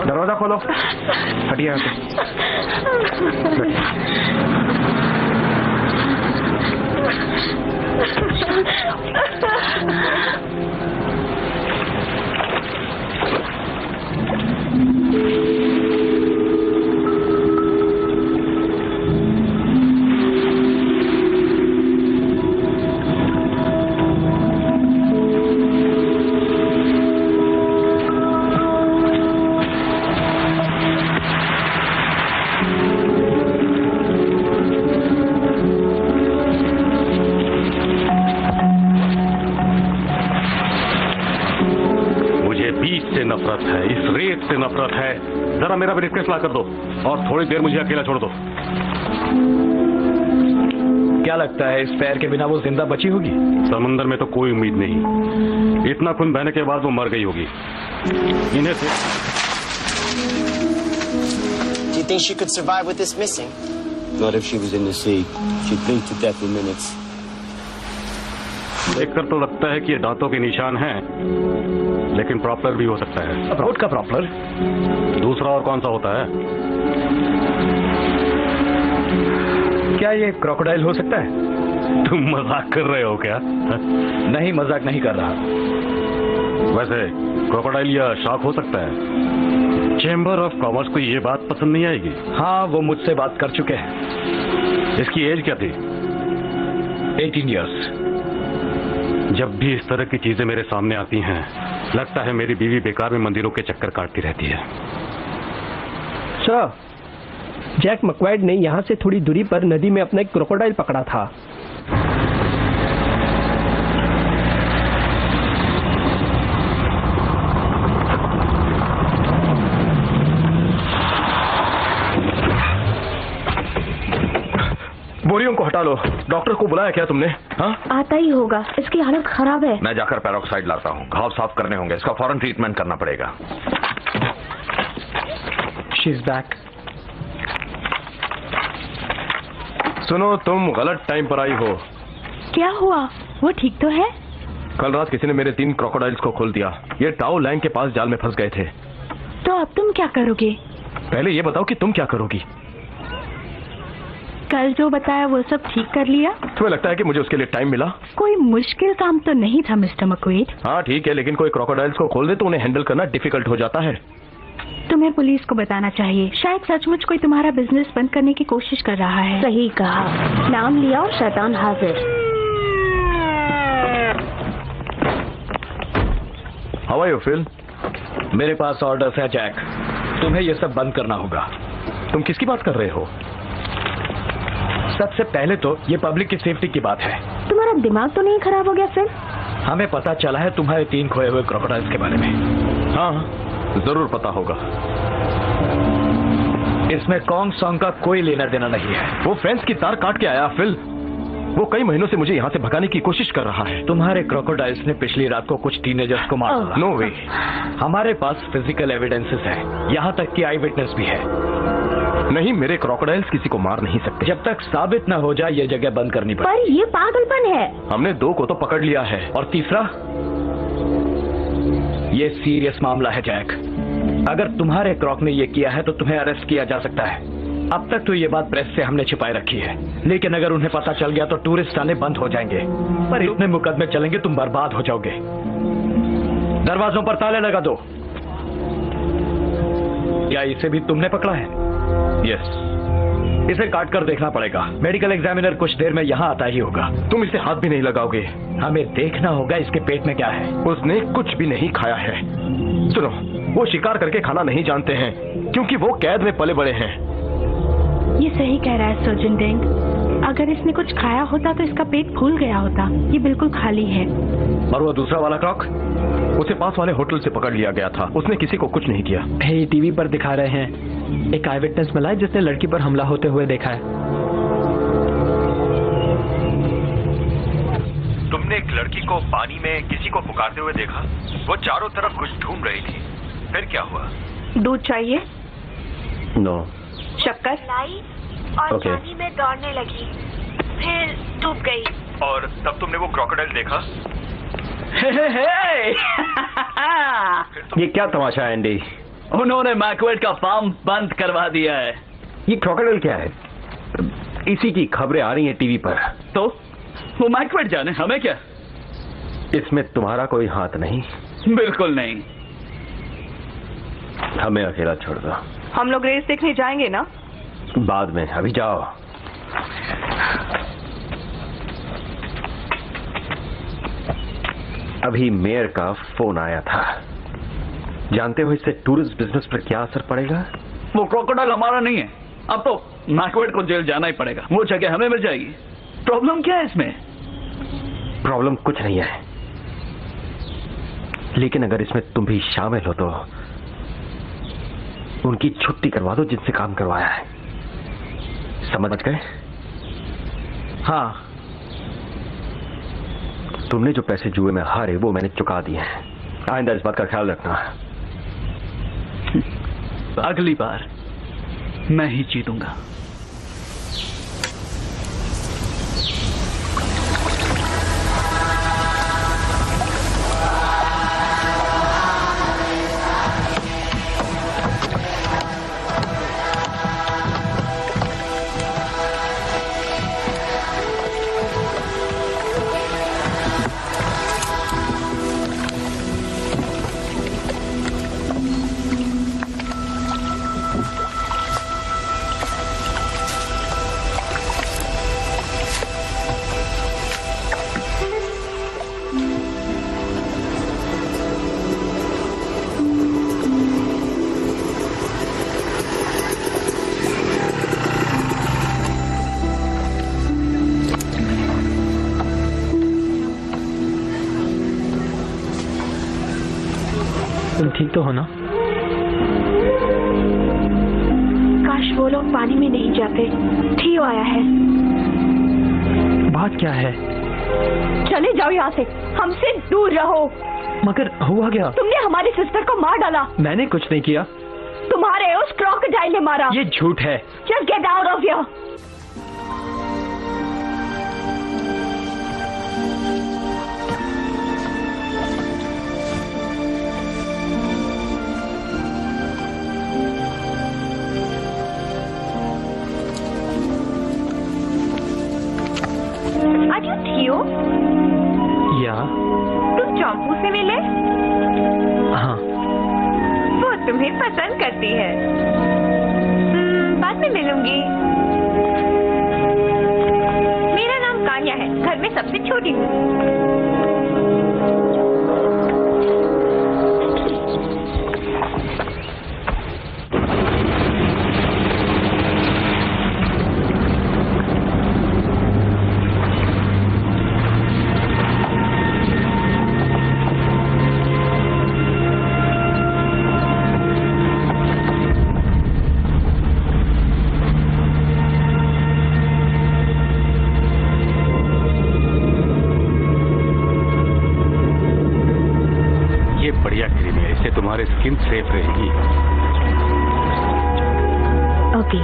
दरवाजा खोलो। हटिए यहाँ से। नफरत है, इस रेत से नफरत है। जरा मेरा ब्रीफकेस ला कर दो और थोड़ी देर मुझे अकेला छोड़ दो। क्या लगता है इस पैर के बिना वो जिंदा बची होगी? समंदर में तो कोई उम्मीद नहीं, इतना खून बहने के बाद वो मर गई होगी। इन्हें से Do you think she could survive with this missing? Not if she was in the sea. She'd blink to death in minutes. देखकर तो लगता है कि ये दांतों के निशान हैं, लेकिन प्रॉपलर भी हो सकता है। अप्रोच का प्रॉपलर? दूसरा और कौन सा होता है? क्या ये क्रोकोडाइल हो सकता है? तुम मजाक कर रहे हो क्या? नहीं, मजाक नहीं कर रहा। वैसे क्रोकोडाइल या शार्क हो सकता है। चेंबर ऑफ कॉमर्स को ये बात पसंद नहीं आएगी। हाँ, वो मुझसे बात कर चुके हैं। इसकी एज क्या थी? 18 इयर्स। जब भी इस तरह की चीजें मेरे सामने आती हैं, लगता है मेरी बीवी बेकार में मंदिरों के चक्कर काटती रहती है। सर, जैक मक्वाइड ने यहाँ से थोड़ी दूरी पर नदी में अपना एक क्रोकोडाइल पकड़ा था। बोरियों को हटा लो। डॉक्टर को बुलाया क्या तुमने? हाँ? आता ही होगा, इसकी हालत खराब है। मैं जाकर पेरोक्साइड लाता हूँ। घाव साफ करने होंगे, इसका फौरन ट्रीटमेंट करना पड़ेगा। She is back. सुनो, तुम गलत टाइम पर आई हो। क्या हुआ? वो ठीक तो है? कल रात किसी ने मेरे 3 क्रोकोडाइल्स को खोल दिया। ये टाओ लैंग के पास जाल में फंस गए थे। तो अब तुम क्या करोगे? पहले ये बताओ कि तुम क्या करोगी। कल जो बताया वो सब ठीक कर लिया? तुम्हें लगता है कि मुझे उसके लिए टाइम मिला? कोई मुश्किल काम तो नहीं था मिस्टर मक्वेड। हाँ ठीक है, लेकिन कोई क्रोकोडाइल्स को खोल दे तो उन्हें हैंडल करना डिफिकल्ट हो जाता है। तुम्हें पुलिस को बताना चाहिए। शायद सचमुच कोई तुम्हारा बिजनेस बंद करने की कोशिश कर रहा है। सही कहा, नाम लिया और शैतान हाजिर। How are you Phil? मेरे पास ऑर्डर्स है जैक, तुम्हें ये सब बंद करना होगा। तुम किसकी बात कर रहे हो? सबसे पहले तो ये पब्लिक की सेफ्टी की बात है। तुम्हारा दिमाग तो नहीं खराब हो गया फिर? हमें पता चला है तुम्हारे 3 खोए हुए क्रोकोडाइल्स के बारे में। हाँ, जरूर पता होगा। इसमें कॉन्ग सॉन्ग का कोई लेना देना नहीं है। वो फेंस की तार काट के आया फिल। वो कई महीनों से मुझे यहाँ से भगाने की कोशिश कर रहा है। तुम्हारे क्रोकोडाइल्स ने पिछली रात को कुछ टीनेजर्स को मार डाला। नो वे। हमारे पास फिजिकल एविडेंसेस है, यहाँ तक कि आई विटनेस भी है। नहीं, मेरे क्रोकोडाइल्स किसी को मार नहीं सकते। जब तक साबित न हो जाए ये जगह बंद करनी पड़ेगी। पर ये पागलपन है। हमने 2 को तो पकड़ लिया है। और तीसरा, ये सीरियस मामला है जैक। अगर तुम्हारे क्रॉक ने ये किया है तो तुम्हें अरेस्ट किया जा सकता है। अब तक तो ये बात प्रेस से हमने छिपाए रखी है, लेकिन अगर उन्हें पता चल गया तो टूरिस्ट आने बंद हो जाएंगे। पर इतने मुकदमे चलेंगे तुम बर्बाद हो जाओगे। दरवाजों पर ताले लगा दो। क्या इसे भी तुमने पकड़ा है? यस। इसे काट कर देखना पड़ेगा। मेडिकल एग्जामिनर कुछ देर में यहाँ आता ही होगा। तुम इसे हाथ भी नहीं लगाओगे? हमें देखना होगा इसके पेट में क्या है। उसने कुछ भी नहीं खाया है। सुनो, वो शिकार करके खाना नहीं जानते हैं क्योंकि वो कैद में पले बड़े हैं। ये सही कह रहा है सर्जन डेंग। अगर इसने कुछ खाया होता तो इसका पेट फूल गया होता। ये बिल्कुल खाली है। और वो दूसरा वाला क्रॉक? उसे पास वाले होटल से पकड़ लिया गया था। उसने किसी को कुछ नहीं किया। ये टीवी पर दिखा रहे हैं, एक आई विटनेस मिला है जिसने लड़की पर हमला होते हुए देखा है। तुमने एक लड़की को पानी में किसी को पुकारते हुए देखा? वो चारों तरफ कुछ ढूंढ रही थी। फिर क्या हुआ? दूध चाहिए? नो। शक्कर लाई और Okay. पानी में दौड़ने लगी, फिर डूब गई। और तब तुमने वो क्रोकोडाइल देखा? ये क्या तमाशा है एंडी? उन्होंने मैकवेड का फार्म बंद करवा दिया है। ये क्रोकोडाइल क्या है? इसी की खबरें आ रही हैं टीवी पर। तो वो मैकवेड जाने, हमें क्या? इसमें तुम्हारा कोई हाथ नहीं। बिल्कुल नहीं। हमें अकेला छोड़ दो। हम लोग रेस देखने जाएंगे ना? बाद में, अभी जाओ। अभी मेयर का फोन आया था। जानते हो इससे टूरिस्ट बिजनेस पर क्या असर पड़ेगा? वो क्रोकोडाइल हमारा नहीं है। अब तो मैकवेड को जेल जाना ही पड़ेगा। वो जगह हमें मिल जाएगी। प्रॉब्लम क्या है इसमें? प्रॉब्लम कुछ नहीं है, लेकिन अगर इसमें तुम भी शामिल हो तो उनकी छुट्टी करवा दो जिनसे काम करवाया है। समझ गए? हाँ, तुमने जो पैसे जुए में हारे वो मैंने चुका दिए हैं। आइंदा इस बात का ख्याल रखना। अगली बार मैं ही जीतूंगा। तुम ठीक तो हो ना? काश वो लोग पानी में नहीं जाते। थियो आया है। बात क्या है? चले जाओ यहाँ से, हमसे दूर रहो। मगर हुआ क्या? तुमने हमारी सिस्टर को मार डाला। मैंने कुछ नहीं किया। तुम्हारे उस क्रोकोडाइल ने मारा। ये झूठ है। Just get out of here. आज यू थियो? या तुम चौंपू से मिले? हाँ। वो तुम्हें पसंद करती है। बाद में मिलूंगी। मेरा नाम कान्या है, घर में सबसे छोटी हूँ। तुम्हारी स्किन सेफ रहेगी। ओके,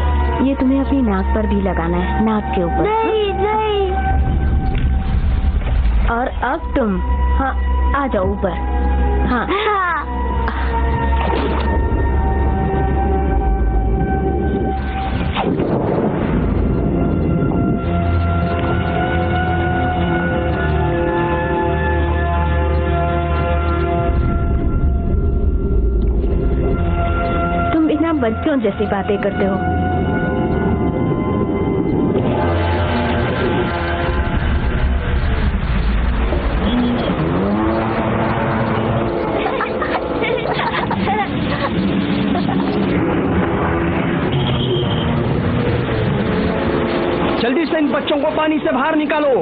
ये तुम्हें अपनी नाक पर भी लगाना है, नाक के ऊपर। नहीं नहीं। और अब तुम, हाँ, आ जाओ ऊपर। हाँ, बच्चों जैसी बातें करते हो। जल्दी से इन बच्चों को पानी से बाहर निकालो।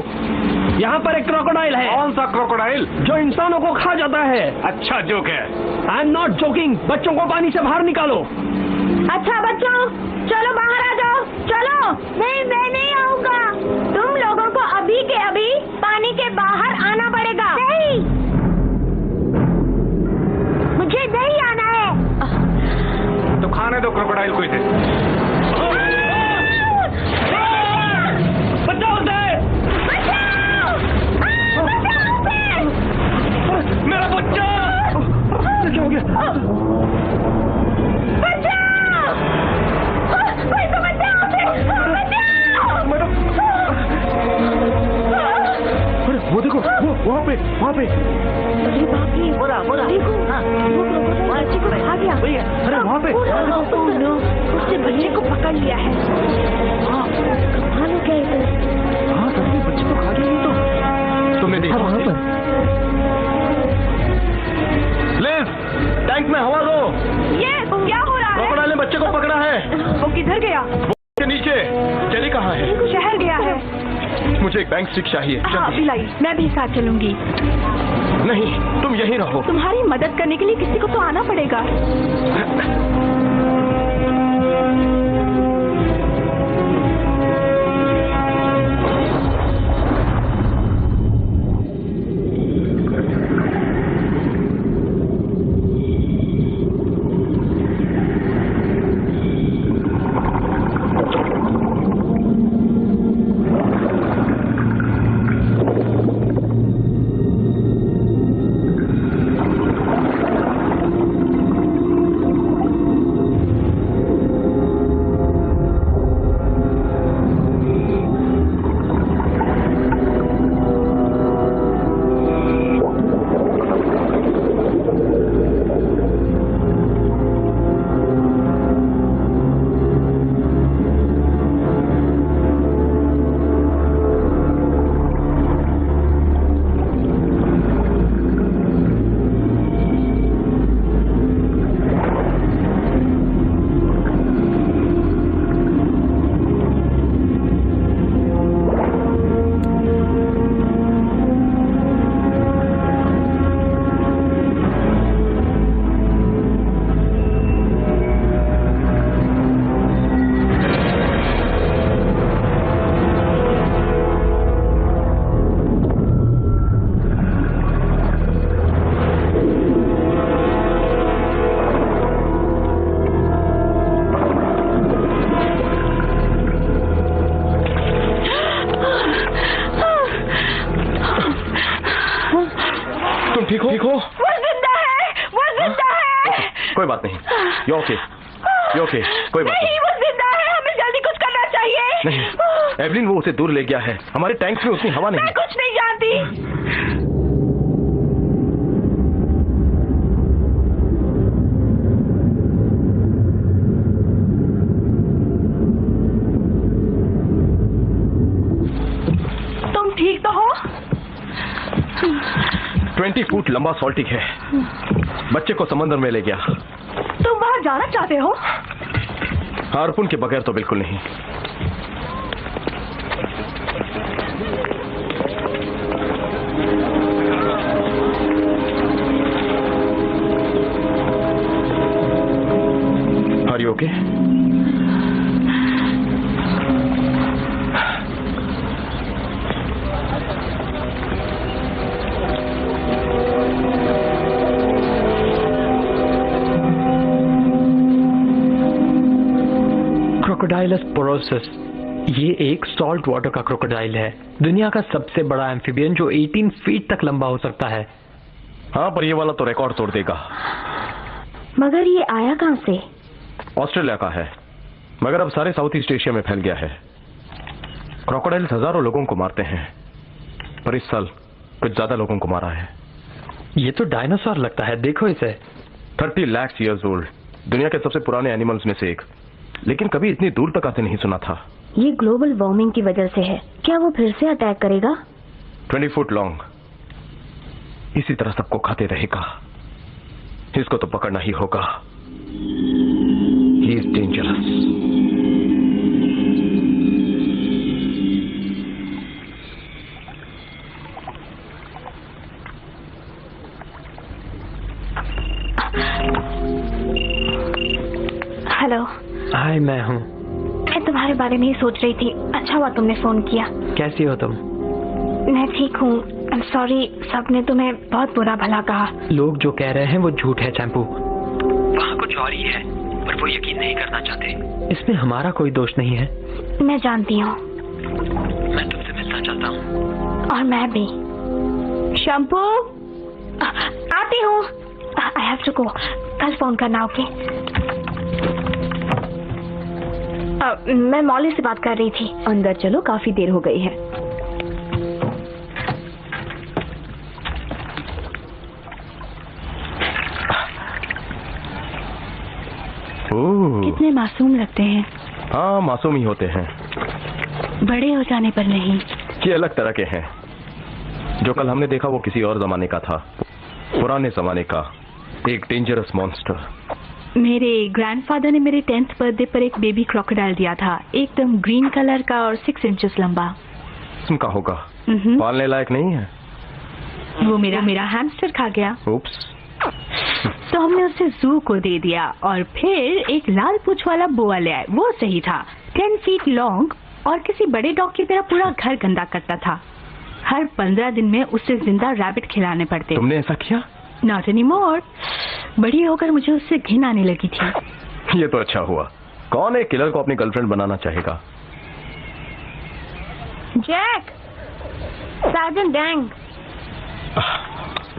यहाँ पर एक क्रोकोडाइल है। कौन सा क्रोकोडाइल? जो इंसानों को खा जाता है। अच्छा जोक है। I am not joking. बच्चों को पानी से बाहर निकालो। अच्छा बच्चों, चलो बाहर आ जाओ। चलो। नहीं, मैं नहीं आऊंगा। तुम लोगों को अभी के अभी पानी के बाहर आना पड़ेगा। नहीं, मुझे नहीं आना है। तो खाने दो क्रोकोडाइल को इसे। मेरा बच्चा! क्या हो गया? बचाओ! कोई तो बचाओ! मैडम! अरे वो देखो, वो वहाँ पे। अरे बाप रे! बोला। देखो, वो बच्चे को खा गया। अरे वहाँ पे! उसने बच्चे को पकड़ लिया है। हाँ, कमाल हो गया इधर। हाँ, सभी बच्चे को खा गया तो। तुमने देखा वहाँ पर? लिज, टैंक में हवा दो। ये क्या हो रहा है? क्रोकोडाइल ने बच्चे को पकड़ा है। वो किधर गया? के नीचे। जेली कहाँ है? शहर गया है। मुझे एक बैंक स्टिक चाहिए। हाँ, बिलाई, मैं भी साथ चलूंगी। नहीं, तुम यहीं रहो। तुम्हारी मदद करने के लिए किसी को तो आना पड़ेगा। ठीक हो? वो जिंदा है। कोई बात नहीं। You okay? कोई बात नहीं। वो जिंदा है, हमें जल्दी कुछ करना चाहिए। नहीं, एवलिन, वो उसे दूर ले गया है। हमारे टैंक्स में उतनी हवा नहीं। मैं कुछ नहीं जानती। तुम ठीक तो हो? 20 फुट लंबा सॉल्टिक है, बच्चे को समंदर में ले गया। तुम वहां जाना चाहते हो? हार्पून के बगैर तो बिल्कुल नहीं। Are you okay? क्रोकोडाइलस पोरोसिस, ये एक सॉल्ट वाटर का क्रोकोडाइल है, दुनिया का सबसे बड़ा एम्फीबियन जो 18 फीट तक लंबा हो सकता है। हाँ, पर ये वाला तो रिकॉर्ड तोड़ देगा। मगर ये आया कहाँ से? ऑस्ट्रेलिया का है, मगर अब सारे साउथ ईस्ट एशिया में फैल गया है। क्रोकोडाइल्स हजारों लोगों को मारते हैं, पर इस साल कुछ ज्यादा लोगों को मारा है। ये तो डायनासोर लगता है, देखो इसे। 30 लाख ईयर्स ओल्ड, दुनिया के सबसे पुराने एनिमल्स में से एक, लेकिन कभी इतनी दूर तक आते नहीं सुना था। ये ग्लोबल वार्मिंग की वजह से है। क्या वो फिर से अटैक करेगा? 20 फुट लॉन्ग, इसी तरह सबको खाते रहेगा। इसको तो पकड़ना ही होगा। He is dangerous. हेलो। हाय, मैं हूँ। मैं तुम्हारे बारे में ही सोच रही थी। अच्छा हुआ तुमने फोन किया। कैसी हो तुम? मैं ठीक हूँ। I'm sorry, सबने तुम्हें बहुत बुरा भला कहा। लोग जो कह रहे हैं वो झूठ है चैंपू। वहाँ कुछ और ही है, पर वो यकीन नहीं करना चाहते। इसमें हमारा कोई दोष नहीं है। मैं जानती हूँ। मैं तुमसे मिलना चाहता हूँ। और मैं भी। शैम्पू, आती हूँ। I have to go. कल फोन करना, ओके? मैं मौली से बात कर रही थी। अंदर चलो, काफी देर हो गई है। कितने मासूम लगते हैं। हाँ, मासूम ही होते हैं, बड़े हो जाने पर नहीं। ये अलग तरह के हैं। जो कल हमने देखा वो किसी और जमाने का था, पुराने जमाने का, एक डेंजरस मॉन्स्टर। मेरे ग्रैंडफादर ने मेरे 10th बर्थडे पर एक बेबी क्रोकोडाइल दिया था, एकदम ग्रीन कलर का और 6 इंचेस लंबा। किस्म का होगा, पालने लायक नहीं है। वो मेरा हैमस्टर खा गया। उप्स। तो हमने उसे जू को दे दिया और फिर एक लाल पूंछ वाला बोआ ले आए। वो सही था, 10 फीट लॉन्ग और किसी बड़े डॉग की तरह पूरा घर गंदा करता था। हर 15 दिन में उसे जिंदा रैबिट खिलाने पड़ते। तुमने ऐसा किया? Not anymore. बड़ी होकर मुझे उससे घिन आने लगी थी। ये तो अच्छा हुआ। कौन एक किलर को अपनी गर्लफ्रेंड बनाना चाहेगा? Jack, sergeant Dang.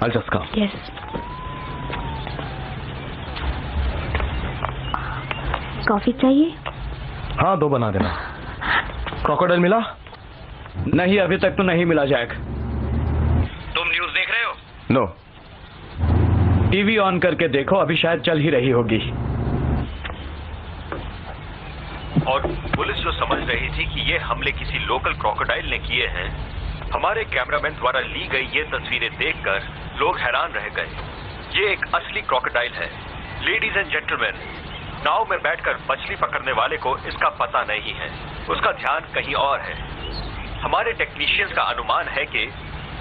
I'll just come. Yes. Coffee चाहिए? हाँ, 2 बना देना। क्रोकोडाइल मिला? नहीं, अभी तक तो नहीं मिला जैक। तुम न्यूज़ देख रहे हो? नो। टीवी ऑन करके देखो, अभी शायद चल ही रही होगी। और पुलिस जो समझ रही थी कि ये हमले किसी लोकल क्रोकोडाइल ने किए हैं, हमारे कैमरामैन द्वारा ली गई ये तस्वीरें देखकर लोग हैरान रह गए। ये एक असली क्रोकोडाइल है। लेडीज एंड जेंटलमैन, नाव में बैठकर मछली पकड़ने वाले को इसका पता नहीं है, उसका ध्यान कहीं और है। हमारे टेक्नीशियंस का अनुमान है कि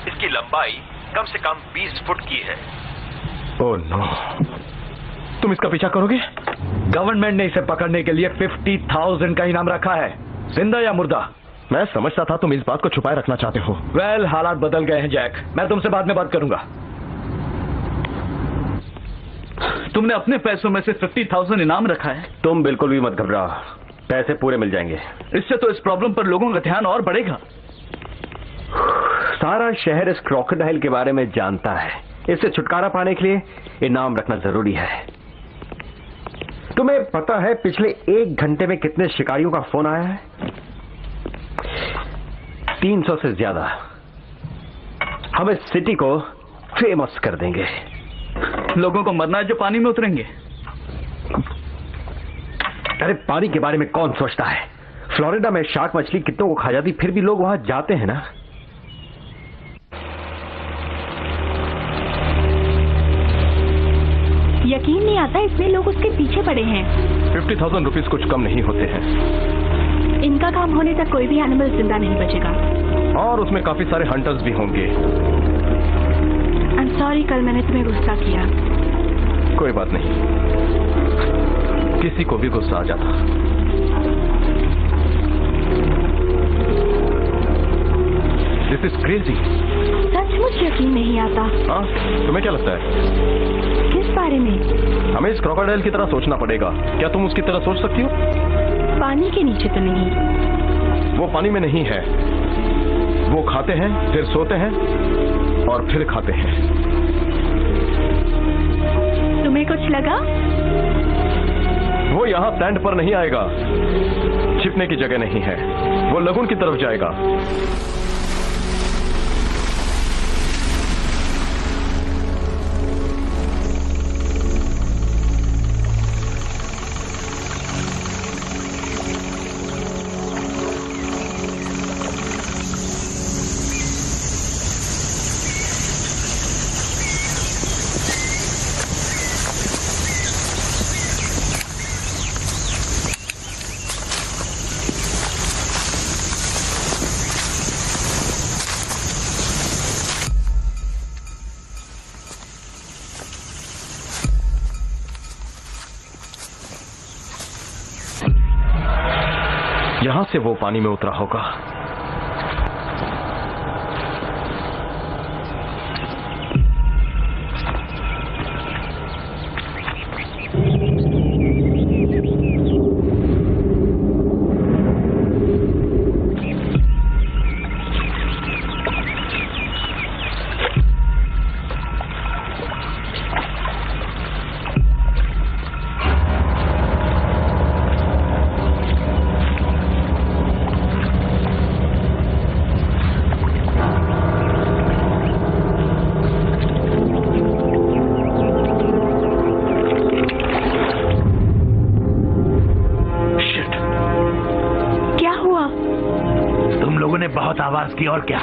इसकी लंबाई कम से कम 20 फुट की है। ओह नो, तुम इसका पीछा करोगे? गवर्नमेंट ने इसे पकड़ने के लिए 50,000 का इनाम रखा है, जिंदा या मुर्दा। मैं समझता था तुम इस बात को छुपाए रखना चाहते हो। वेल, हालात बदल गए हैं जैक, मैं तुमसे बाद में बात करूंगा। तुमने अपने पैसों में से 50,000 इनाम रखा है? तुम बिल्कुल भी मत घबराओ, पैसे पूरे मिल जाएंगे। इससे तो इस प्रॉब्लम पर लोगों का ध्यान और बढ़ेगा। सारा शहर इस क्रोकोडाइल के बारे में जानता है। इससे छुटकारा पाने के लिए इनाम रखना जरूरी है। तुम्हें पता है पिछले 1 घंटे में कितने शिकारियों का फोन आया है? 300 से ज्यादा। हम इस सिटी को फेमस कर देंगे। लोगों को मरना है जो पानी में उतरेंगे। अरे पानी के बारे में कौन सोचता है? फ्लोरिडा में शार्क मछली कितनों को खा जाती, फिर भी लोग वहां जाते हैं ना। यकीन नहीं आता इसलिए लोग उसके पीछे पड़े हैं। 50,000 रुपीज कुछ कम नहीं होते हैं। इनका काम होने तक कोई भी एनिमल जिंदा नहीं बचेगा। और उसमें काफी सारे हंटर्स भी होंगे। आई एम सॉरी, कल मैंने तुम्हें गुस्सा किया। कोई बात नहीं, किसी को भी गुस्सा आ जाता। This is crazy. सचमुच यकीन नहीं आता। हाँ, तुम्हें क्या लगता है? किस बारे में? हमें इस क्रोकोडाइल की तरह सोचना पड़ेगा। क्या तुम उसकी तरह सोच सकती हो? पानी के नीचे तो नहीं। वो पानी में नहीं है। वो खाते हैं, फिर सोते हैं और फिर खाते हैं। तुम्हें कुछ लगा? वो यहाँ सैंड पर नहीं आएगा। छिपने की जगह नहीं है। वो लगून की तरफ जाएगा। यहां से वो पानी में उतरा होगा। आवाज की और क्या?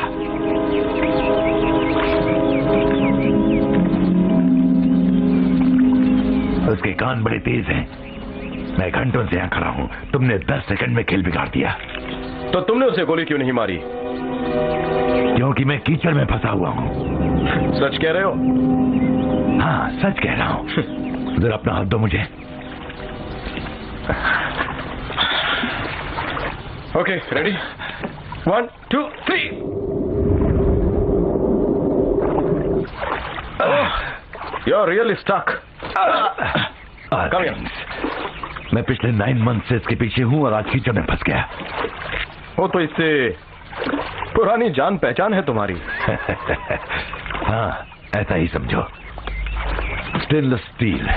उसके कान बड़े तेज हैं। मैं घंटों से यहां खड़ा हूं। तुमने 10 सेकंड में खेल बिगाड़ दिया। तो तुमने उसे गोली क्यों नहीं मारी? क्योंकि मैं कीचड़ में फंसा हुआ हूं। सच कह रहे हो? हाँ, सच कह रहा हूं। जरा अपना हाथ दो मुझे। Okay, ready? 1, 2, 3। You're really stuck. Come here. मैं पिछले 9 मंथ से इसके पीछे हूं और आज कीचड़ में फंस गया। वो तो इससे पुरानी जान पहचान है तुम्हारी। हाँ, ऐसा ही समझो। Stainless steel.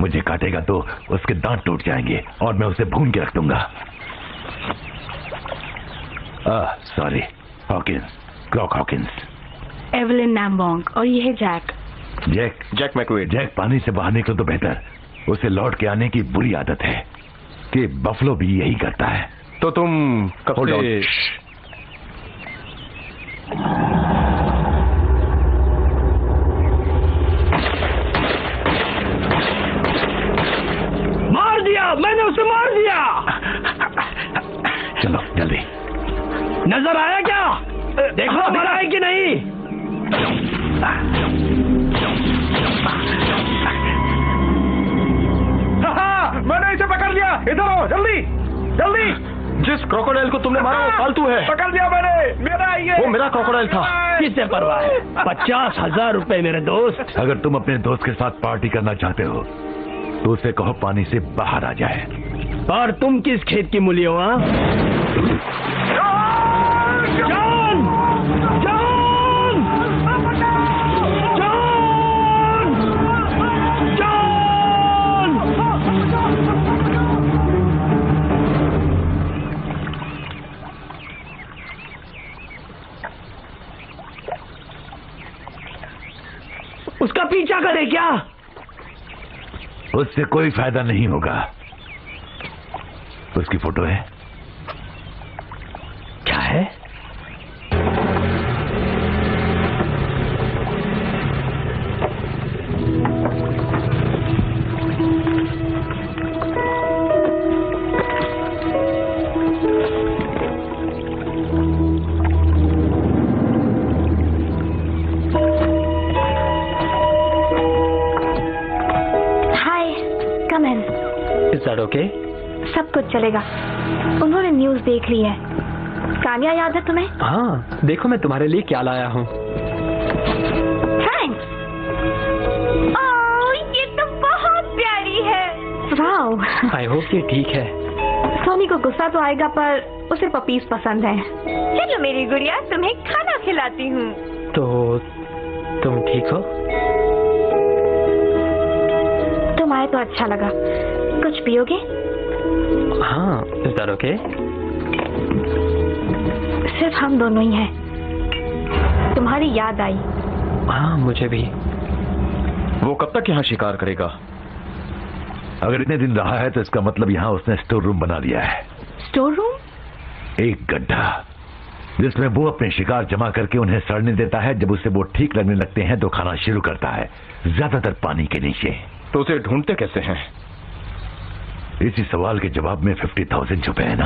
मुझे काटेगा तो उसके दांत टूट जाएंगे और मैं उसे भून के रख दूंगा। Sorry, Hawkins, Crock Hawkins. Evelyn Nambong और ये है जैक। जैक मैकवेड। जैक पानी से बाहर निकले तो बेहतर। उसे लौट के आने की बुरी आदत है कि बफलो भी यही करता है। तो तुम कब से? मार दिया, मैंने उसे मार दिया। चलो जल्दी। नजर आया क्या? देखो मरा है कि नहीं? मैंने इसे पकड़ लिया। इधर आओ, जल्दी जल्दी। जिस क्रोकोडाइल को तुमने मारा वो फालतू है। पकड़ लिया मैंने। मेरा ये वो मेरा क्रोकोडाइल था। किससे परवाह है? 50,000 रुपए मेरे दोस्त। अगर तुम अपने दोस्त के साथ पार्टी करना चाहते हो तो उसे कहो पानी से बाहर आ जाए। और तुम किस खेत की मूली हो? उसका पीछा करे क्या? उससे कोई फायदा नहीं होगा। उसकी फोटो है। क्या है? ओके सब कुछ चलेगा। उन्होंने न्यूज़ देख ली है। कान्या याद है तुम्हें? हाँ, देखो मैं तुम्हारे लिए क्या लाया हूँ। थैंक्स। ओह, ये तो बहुत प्यारी है। वाओ। आई होप ये ठीक है। सोनी को गुस्सा तो आएगा पर उसे पपीज पसंद है। चलो मेरी गुड़िया, तुम्हें खाना खिलाती हूँ। तो तुम ठीक हो? तुम आए तो अच्छा लगा। कुछ पियोगे? हाँ, इज दैट ओके? सिर्फ हम दोनों ही हैं। तुम्हारी याद आई। हाँ, मुझे भी। वो कब तक यहाँ शिकार करेगा? अगर इतने दिन रहा है तो इसका मतलब यहाँ उसने स्टोर रूम बना लिया है। Store room? एक गड्ढा जिसमें वो अपने शिकार जमा करके उन्हें सड़ने देता है। जब उसे वो ठीक लगने लगते हैं तो खाना शुरू करता है, ज्यादातर पानी के नीचे। तो उसे ढूंढते कैसे हैं? इसी सवाल के जवाब में 50,000 छुपे हैं ना।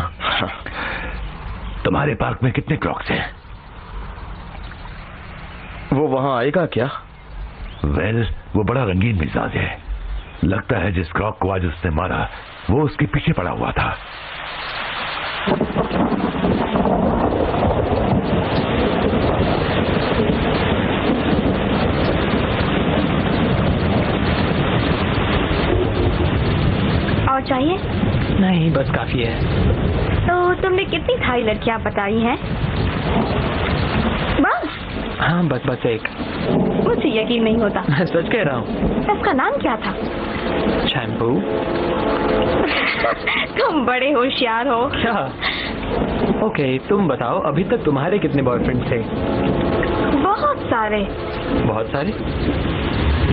तुम्हारे पार्क में कितने क्रॉक्स हैं? वो वहां आएगा क्या? वेल, वो बड़ा रंगीन मिजाज है। लगता है जिस क्रॉक को आज उसने मारा वो उसके पीछे पड़ा हुआ था। और चाहिए? नहीं, बस काफी है। तो तुमने कितनी थाई लड़कियां बताई हैं? बस? हाँ, बस एक। मुझे यकीन नहीं होता। मैं सच कह रहा हूँ। इसका नाम क्या था? शैम्पू। तुम बड़े होशियार हो। क्या? ओके, तुम बताओ, अभी तक तुम्हारे कितने बॉयफ्रेंड थे? बहुत सारे। बहुत सारे?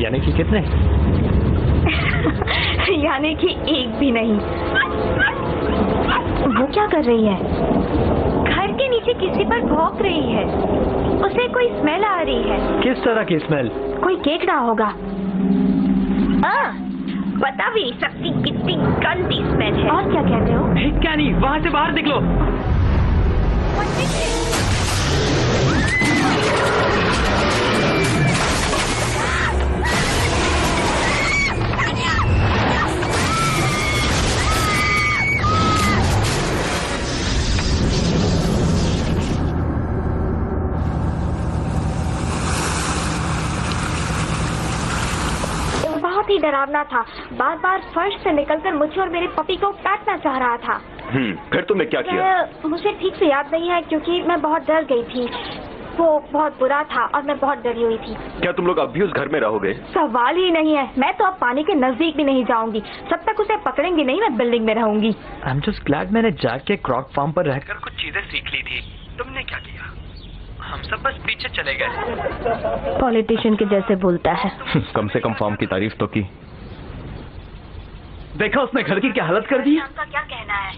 यानी कि कितने? यानी कि एक भी नहीं। वो क्या कर रही है? घर के नीचे किसी पर भौंक रही है। उसे कोई स्मेल आ रही है। किस तरह की स्मेल? कोई केक रहा होगा। बता भी सकती कितनी गंदी स्मेल है। और क्या कहते हो? क्या नहीं, वहाँ से बाहर निकलो। बहुत ही डरावना था। बार बार फर्श से निकलकर मुझे और मेरे पपी को काटना चाह रहा था। फिर तुमने क्या किया? मुझे ठीक से याद नहीं है क्योंकि मैं बहुत डर गई थी। वो बहुत बुरा था और मैं बहुत डरी हुई थी। क्या तुम लोग अब भी उस घर में रहोगे? सवाल ही नहीं है। मैं तो अब पानी के नजदीक भी नहीं जाऊंगी। जब तक उसे पकड़ेंगे नहीं मैं बिल्डिंग में रहूंगी। आई एम जस्ट ग्लैड मैंने जाके क्रॉक फार्म पर रहकर कुछ चीजें सीख ली थी। तुमने क्या किया? हम सब बस पीछे चले गए। पॉलिटिशियन के जैसे बोलता है। कम से कम फार्म की तारीफ तो की। देखा उसने घर की क्या हालत कर दी? आपका क्या कहना है?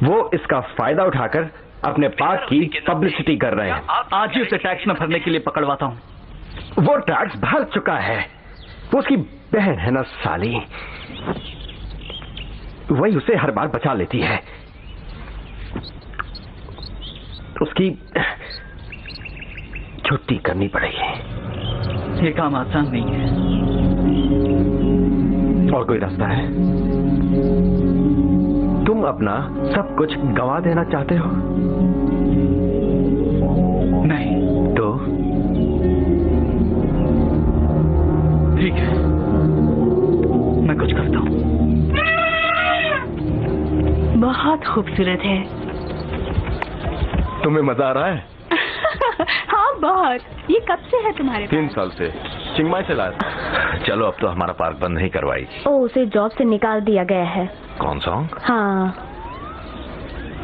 वो इसका फायदा उठाकर अपने पार्क की पब्लिसिटी कर रहे हैं। आज ही उसे टैक्स न भरने के लिए पकड़वाता हूँ। वो टैक्स भर चुका है। वो उसकी बहन है ना साली, वही उसे हर बार बचा लेती है। उसकी छुट्टी करनी पड़ेगी। ये काम आसान नहीं है। और कोई रास्ता है? तुम अपना सब कुछ गंवा देना चाहते हो? नहीं। तो ठीक है, मैं कुछ करता हूँ। बहुत खूबसूरत है। तुम्हें मजा आ रहा है? हाँ बहुत। ये कब से है तुम्हारे पास? 3 साल से। चिंगमाई से लाया। चलो अब तो हमारा पार्क बंद नहीं करवाई। उसे जॉब से निकाल दिया गया है। कौन सॉन्ग? हाँ।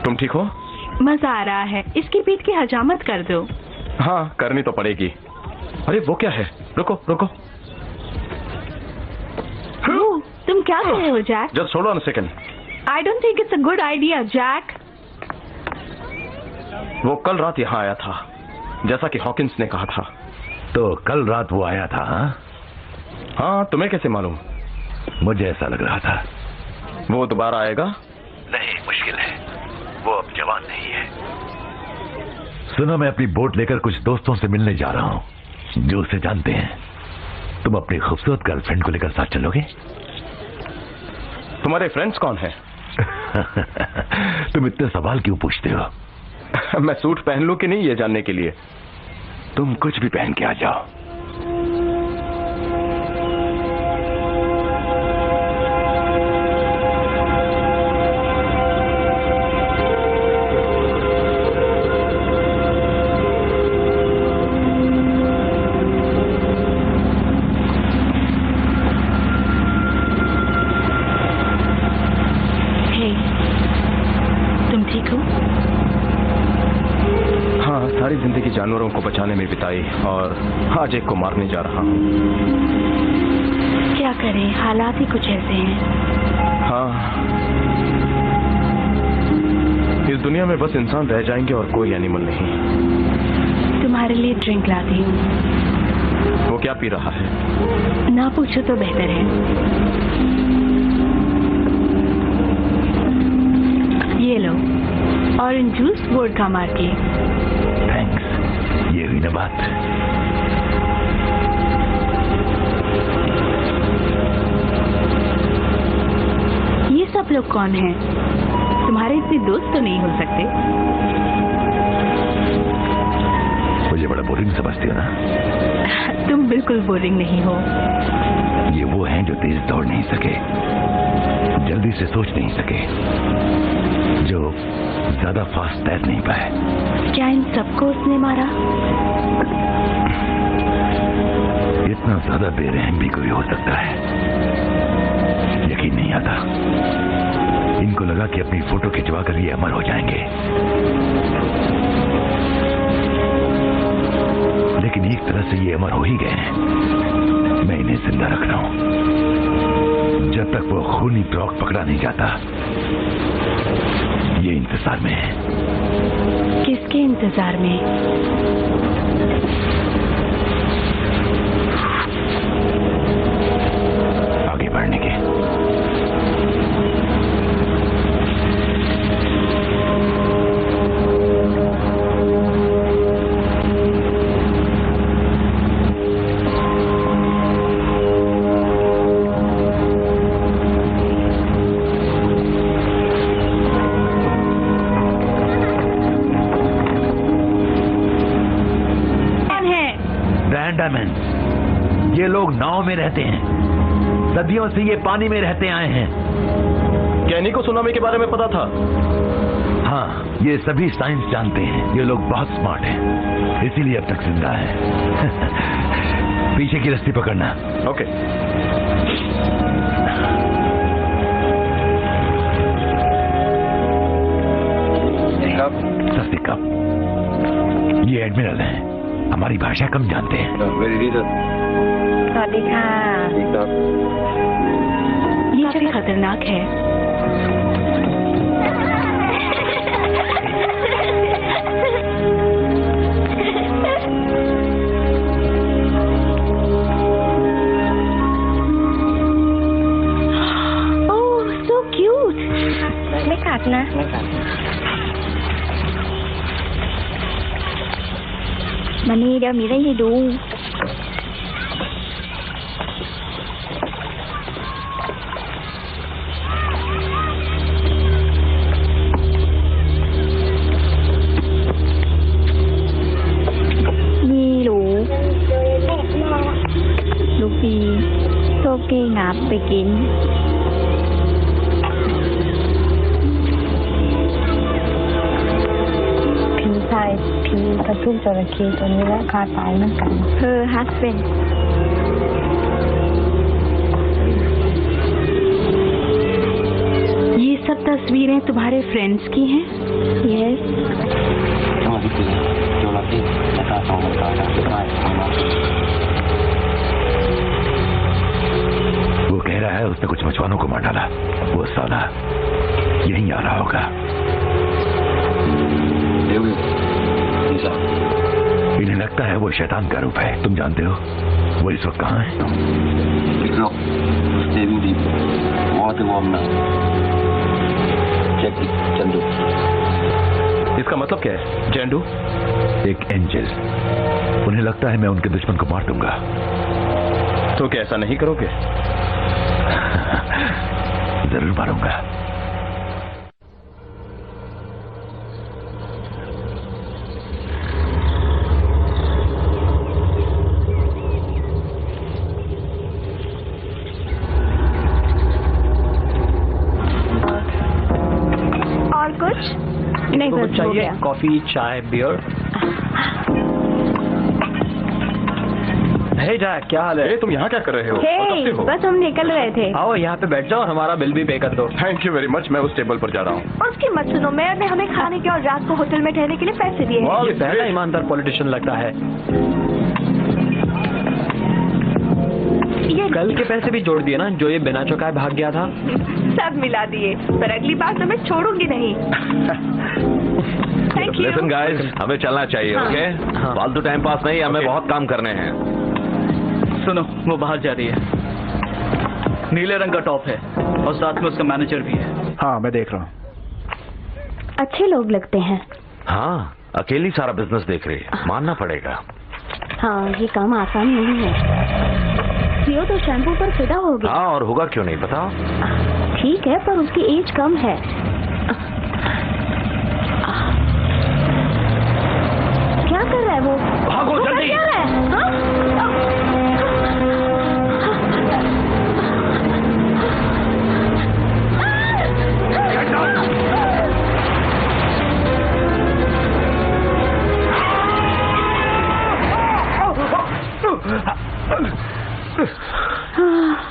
तुम ठीक हो? मजा आ रहा है। इसकी पीठ की हजामत कर दो। हाँ, करनी तो पड़ेगी। अरे वो क्या है? रुको रुको। क्या कर रहे हो Jack? Just hold on a second. I don't think it's a good idea Jack. वो कल रात यहाँ आया था, जैसा कि हॉकिंस ने कहा था। तो कल रात वो आया था? हाँ, तुम्हें कैसे मालूम? मुझे ऐसा लग रहा था। वो दोबारा आएगा? नहीं, मुश्किल है, वो अब जवान नहीं है। सुनो, मैं अपनी बोट लेकर कुछ दोस्तों से मिलने जा रहा हूँ जो उसे जानते हैं। तुम अपनी खूबसूरत गर्लफ्रेंड को लेकर साथ चलोगे? तुम्हारे फ्रेंड्स कौन हैं? तुम इतने सवाल क्यों पूछते हो? मैं सूट पहन लूं कि नहीं, ये जानने के लिए। तुम कुछ भी पहन के आ जाओ। सारी जिंदगी जानवरों को बचाने में बिताई और आज एक को मारने जा रहा हूँ। क्या करें, हालात ही कुछ ऐसे हैं। हाँ, इस दुनिया में बस इंसान रह जाएंगे और कोई एनिमल नहीं। तुम्हारे लिए ड्रिंक लाती हूँ। वो क्या पी रहा है? ना पूछो तो बेहतर है। ये लो, ऑरेंज जूस वोडका मार के। थैंक्स, ये हुई ना बात। ये सब लोग कौन हैं? तुम्हारे इतने दोस्त तो नहीं हो सकते। मुझे बड़ा बोरिंग समझती हो ना? तुम बिल्कुल बोरिंग नहीं हो। ये वो हैं जो तेज दौड़ नहीं सके, जल्दी से सोच नहीं सके, जो ज्यादा फास्ट तैर नहीं पाए। क्या इन सबको उसने मारा? इतना ज्यादा बेरहम भी कोई हो सकता है? यकीन नहीं आता। इनको लगा कि अपनी फोटो खिंचवा कर ये अमर हो जाएंगे, लेकिन एक तरह से ये अमर हो ही गए हैं। मैं इन्हें जिंदा रख रहा हूं जब तक वो खूनी ड्रॉग पकड़ा नहीं जाता। ये इंतजार में है। किसके इंतजार में? आगे बढ़ने के। ये लोग नाव में रहते हैं, सदियों से ये पानी में रहते आए हैं। कैनी को सुनामी के बारे में पता था? हाँ, ये सभी साइंस जानते हैं। ये लोग बहुत स्मार्ट हैं, इसीलिए अब तक जिंदा हैं। पीछे की रस्सी पकड़ना। ओके। सस्ती कप। ये एडमिरल हैं, हमारी भाषा कम जानते हैं। ये जगह खतरनाक है। ओह, so cute।ไม่กัดนะ มานี่เดี๋ยวมีได้ให้ดู มีหลูลูกปีโซเกงับไปกินผีกระทุ่มจระเข้ตัวนี้และคาตายเหมือนกันHer husband ये सब तस्वीरें तुम्हारे फ्रेंड्स की हैं? Yes वो कह रहा है उसने कुछ मछुआरे नौजवानों को मार डाला। वो साला यहीं आ रहा होगा। इन्हें लगता है वो शैतान का रूप है। तुम जानते हो वो इस वक्त कहाँ है? चंदू। इसका मतलब क्या है जेंडू? एक एंजल। उन्हें लगता है मैं उनके दुश्मन को मार दूंगा। तो क्या ऐसा नहीं करोगे? जरूर मारूंगा। और कुछ नहीं, तो बस हो चाहिए गया। कॉफी, चाय, बियर। हे जैक, क्या हाल है? तुम यहाँ क्या कर रहे हो? और कब से हो? बस हम निकल रहे थे। आओ यहाँ पे बैठ जाओ और हमारा बिल भी पे कर दो। Thank you very much. मैं उस टेबल पर जा रहा हूँ। उसकी मत सुनो, मेयर ने हमें खाने के और रात को होटल में ठहरने के लिए पैसे दिए हैं। ये पहला ईमानदार पॉलिटिशियन लगता है। ये कल के पैसे भी जोड़ दिए ना, जो ये बिना चौकाए भाग गया था। सब मिला दिए, पर अगली बार तो मैं छोड़ूंगी नहीं। Thank you. लिसन गाइस, हमें चलना चाहिए। हाँ। ओके? हाँ। फालतू टाइम पास नहीं, हमें बहुत काम करने हैं। सुनो, वो बाहर जा रही है। नीले रंग का टॉप है और साथ में उसका मैनेजर भी है। हाँ, मैं देख रहा हूँ। अच्छे लोग लगते हैं। हाँ, अकेली सारा बिजनेस देख रही है, मानना पड़ेगा। हाँ, ये काम आसान नहीं है। जियो तो शैम्पू पर फिदा हो गया। हाँ, और होगा क्यों नहीं, बताओ। ठीक है, पर उसकी एज कम है। क्या कर रहा है वो? भागो वो जल्दी। क्या कर रहा है? हाँ?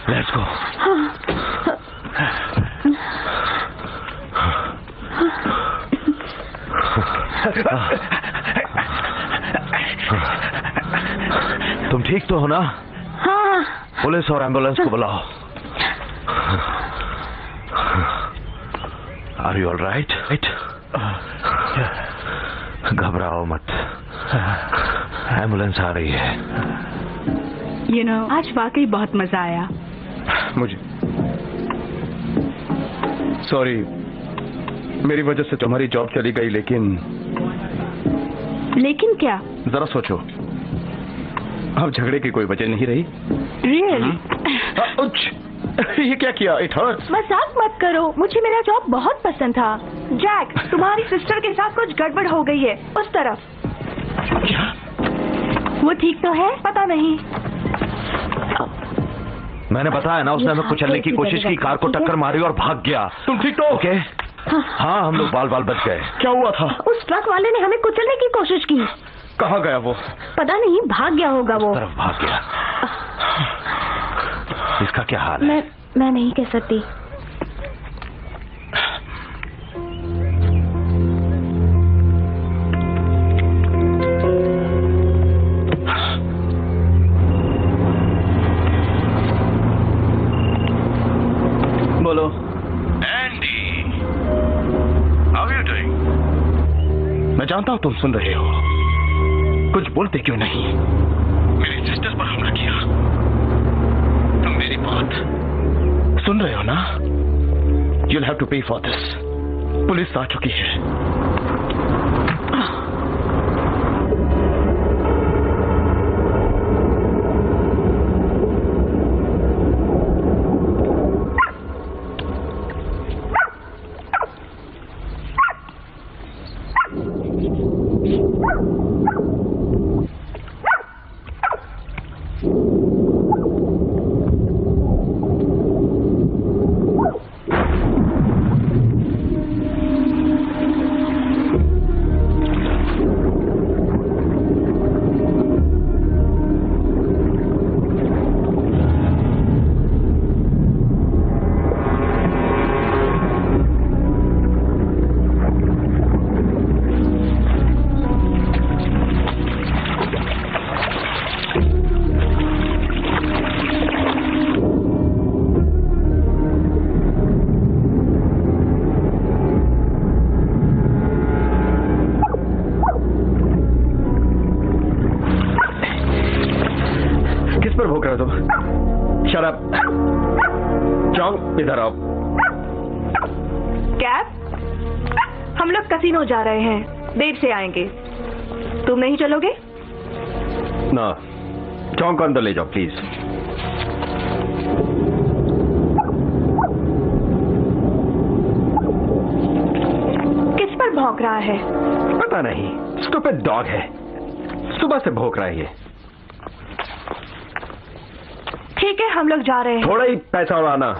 Let's go. तुम ठीक तो हो ना? हाँ। पुलिस और एम्बुलेंस को बुलाओ। Are you all right? घबराओ मत, एम्बुलेंस आ रही है। आज वाकई बहुत मजा आया। मुझे सॉरी, मेरी वजह से तुम्हारी जॉब चली गई, लेकिन क्या? जरा सोचो, अब झगड़े की कोई वजह नहीं रही। रियली? ये क्या किया? It hurts. मजाक मत करो, मुझे मेरा जॉब बहुत पसंद था। जैक, तुम्हारी सिस्टर के साथ कुछ गड़बड़ हो गई है उस तरफ। क्या? वो ठीक तो है? पता नहीं। मैंने बताया ना, उसने हमें कुचलने की कोशिश की, कार को टक्कर मारी और भाग गया। तुम ठीक तो? ओके? हाँ, हम लोग बाल बाल बच गए। क्या हुआ था? उस ट्रक वाले ने हमें कुचलने की कोशिश की। कहाँ गया वो? पता नहीं, भाग गया होगा वो। तरफ भाग गया। इसका क्या हाल है? मैं नहीं कह सकती। बोलो। Andy, how are you doing? मैं जानता हूँ तुम सुन रहे हो, कुछ बोलते क्यों नहीं? मेरी सिस्टर पर हमला किया। तुम मेरी बात सुन रहे हो ना? You'll have to pay for this. Police आ चुकी है। इधर आओ। कैब, हम लोग कसिनो जा रहे हैं, देर से आएंगे। तुम नहीं चलोगे? ना, चौक को अंदर ले जाओ प्लीज। किस पर भौंक रहा है? पता नहीं, स्टूपिड डॉग है, सुबह से भौंक रहा है ये। ठीक है, हम लोग जा रहे हैं। थोड़ा ही पैसा उड़ाना।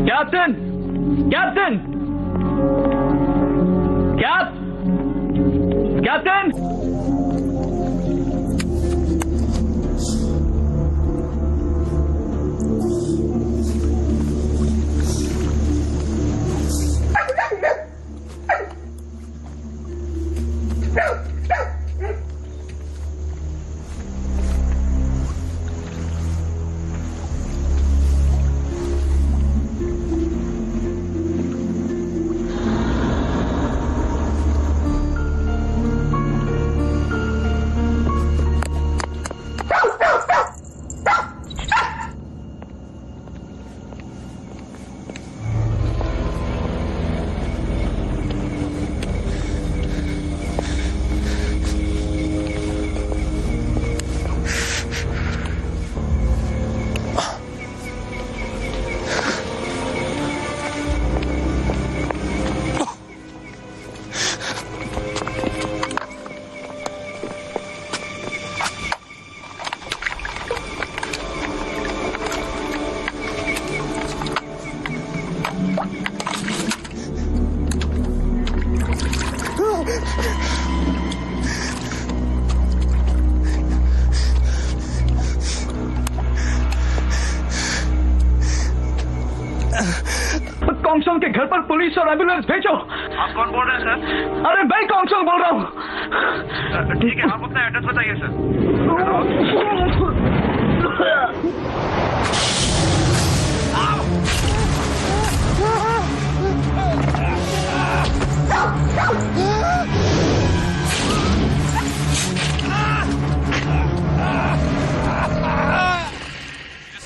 कैप्टन, कैप्टन, कैप्टन, कॉन्गसोंग के घर पर पुलिस और एम्बुलेंस भेजो। आप कौन बोल रहे हैं सर? अरे मैं कॉन्गसोंग बोल रहा हूँ। ठीक है, आप अपना एड्रेस बताइए सर।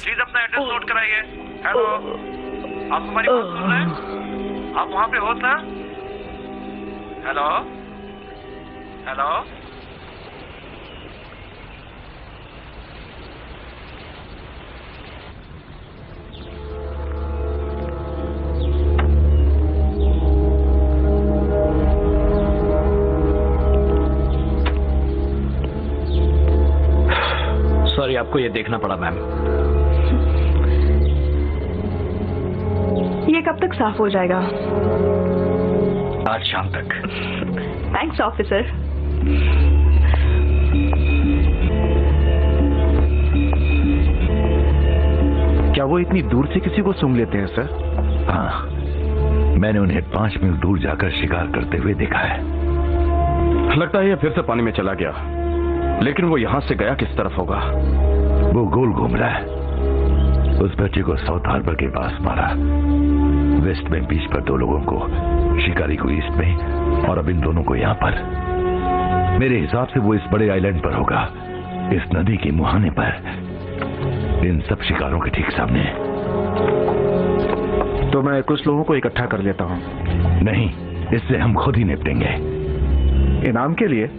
प्लीज अपना एड्रेस नोट कराइए। हेलो, आप हमारी बात सुन रहे हैं? आप वहाँ पे हो सर? Hello hello. सॉरी, आपको ये देखना पड़ा मैम। ये कब तक साफ हो जाएगा? आज शाम तक। Thanks officer. क्या वो इतनी दूर से किसी को सूंघ लेते हैं सर? हाँ, मैंने उन्हें 5 मील दूर जाकर शिकार करते हुए देखा है। लगता है ये फिर से पानी में चला गया, लेकिन वो यहां से गया किस तरफ होगा? वो गोल घूम रहा है। उस बच्चे को साउथ हार्बर के पास मारा, वेस्ट में बीच पर 2 लोगों को, शिकारी को ईस्ट में और अब इन दोनों को यहाँ पर। मेरे हिसाब से वो इस बड़े आइलैंड पर होगा, इस नदी के मुहाने पर, इन सब शिकारों के ठीक सामने। तो मैं कुछ लोगों को इकट्ठा कर लेता हूँ। नहीं, इससे हम खुद ही निपटेंगे। इनाम के लिए?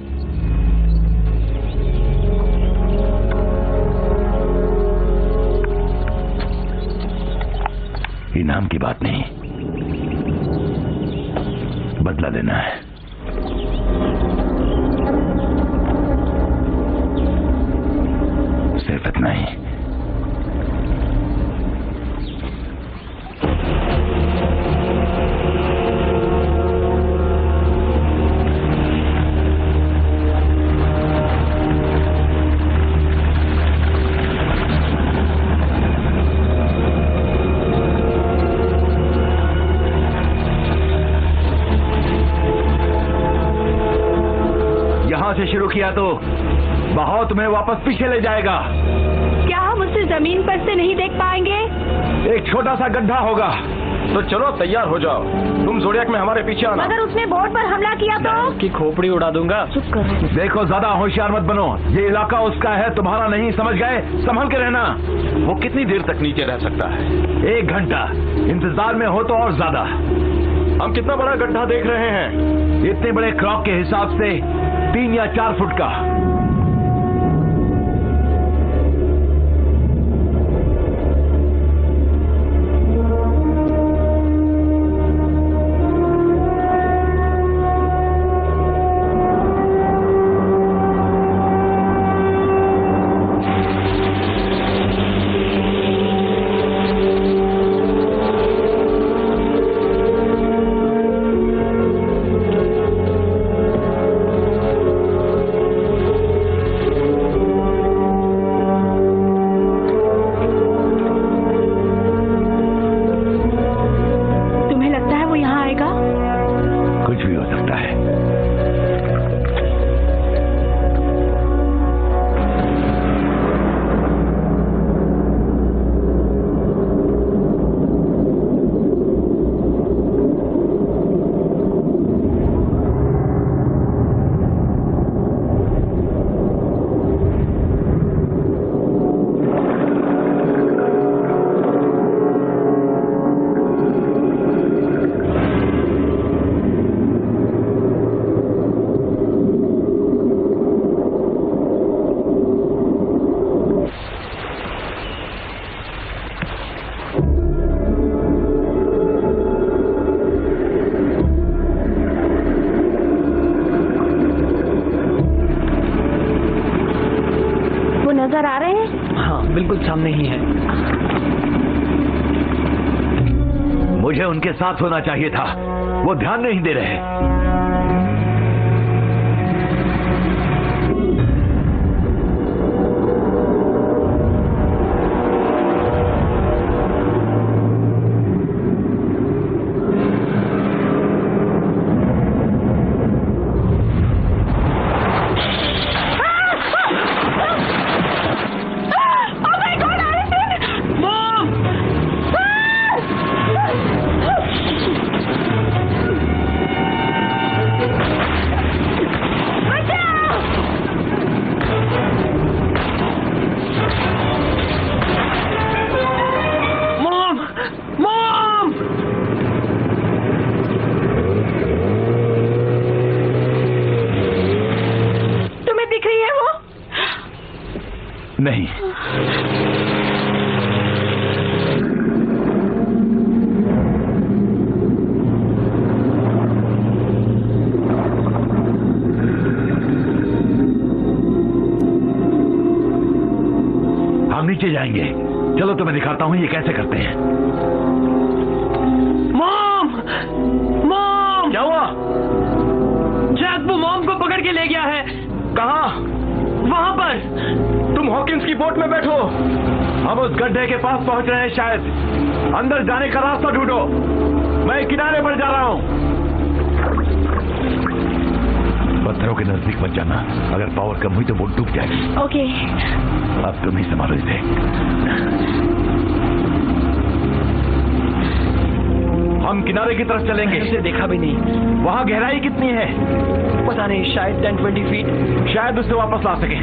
इनाम की बात नहीं, बदला लेना है। सिर्फ इतना ही। से शुरू किया तो बहाव तुम्हें वापस पीछे ले जाएगा। क्या हम उसे जमीन पर से नहीं देख पाएंगे? एक छोटा सा गड्ढा होगा। तो चलो तैयार हो जाओ, तुम ज़ोडिएक में हमारे पीछे आना। अगर उसने बोट पर हमला किया तो उसकी खोपड़ी उड़ा दूंगा। चुप कर। देखो ज्यादा होशियार मत बनो, ये इलाका उसका है, तुम्हारा नहीं, समझ गए? संभल के रहना। वो कितनी देर तक नीचे रह सकता है? 1 घंटा, इंतजार में हो तो और ज्यादा। हम कितना बड़ा गड्ढा देख रहे हैं? इतने बड़े क्रॉक के हिसाब से 3 या 4 फुट का। नजर आ रहे हैं? हाँ, बिल्कुल सामने ही है। मुझे उनके साथ होना चाहिए था, वो ध्यान नहीं दे रहे। नहीं, हम नीचे जाएंगे। चलो तुम्हें दिखाता हूं ये कैसे करते हैं। मॉम! मॉम! क्या हुआ? जैक वो मॉम को पकड़ के ले गया है। कहाँ? वहां पर। तुम हॉकिंस की बोट में बैठो। हम उस गड्ढे के पास पहुंच रहे हैं, शायद अंदर जाने का रास्ता ढूंढो। मैं किनारे पर जा रहा हूं। पत्थरों के नजदीक मत जाना, अगर पावर कम हुई तो बोट डूब जाएगी। ओके। अब तुम ही संभालो इसे। हम किनारे की तरफ चलेंगे। उसे देखा भी नहीं। वहां गहराई कितनी है? पता नहीं, शायद 10-20 फीट। शायद उससे वापस ला सकें।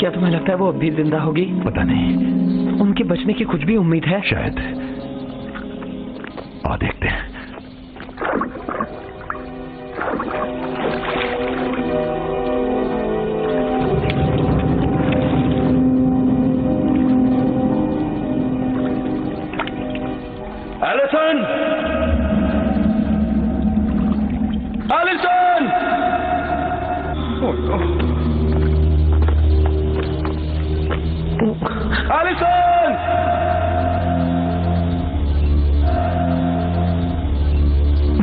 क्या तुम्हें लगता है वो अब भी जिंदा होगी? पता नहीं। उनके बचने की कुछ भी उम्मीद है? शायद। आ देखते हैं। एलिसन! एलिसन! एलिसन!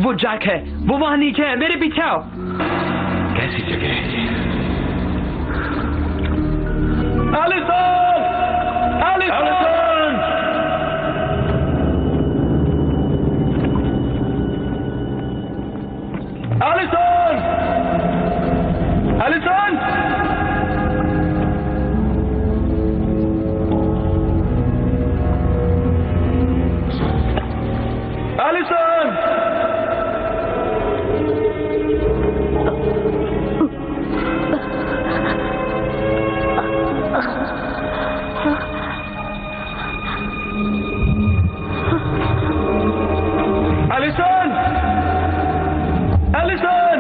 वो जैक है, वो वहां नीचे है, मेरे पीछे आओ। कैसी जगह है ये? Allison! Allison! Allison! Allison! Allison! Allison! Allison!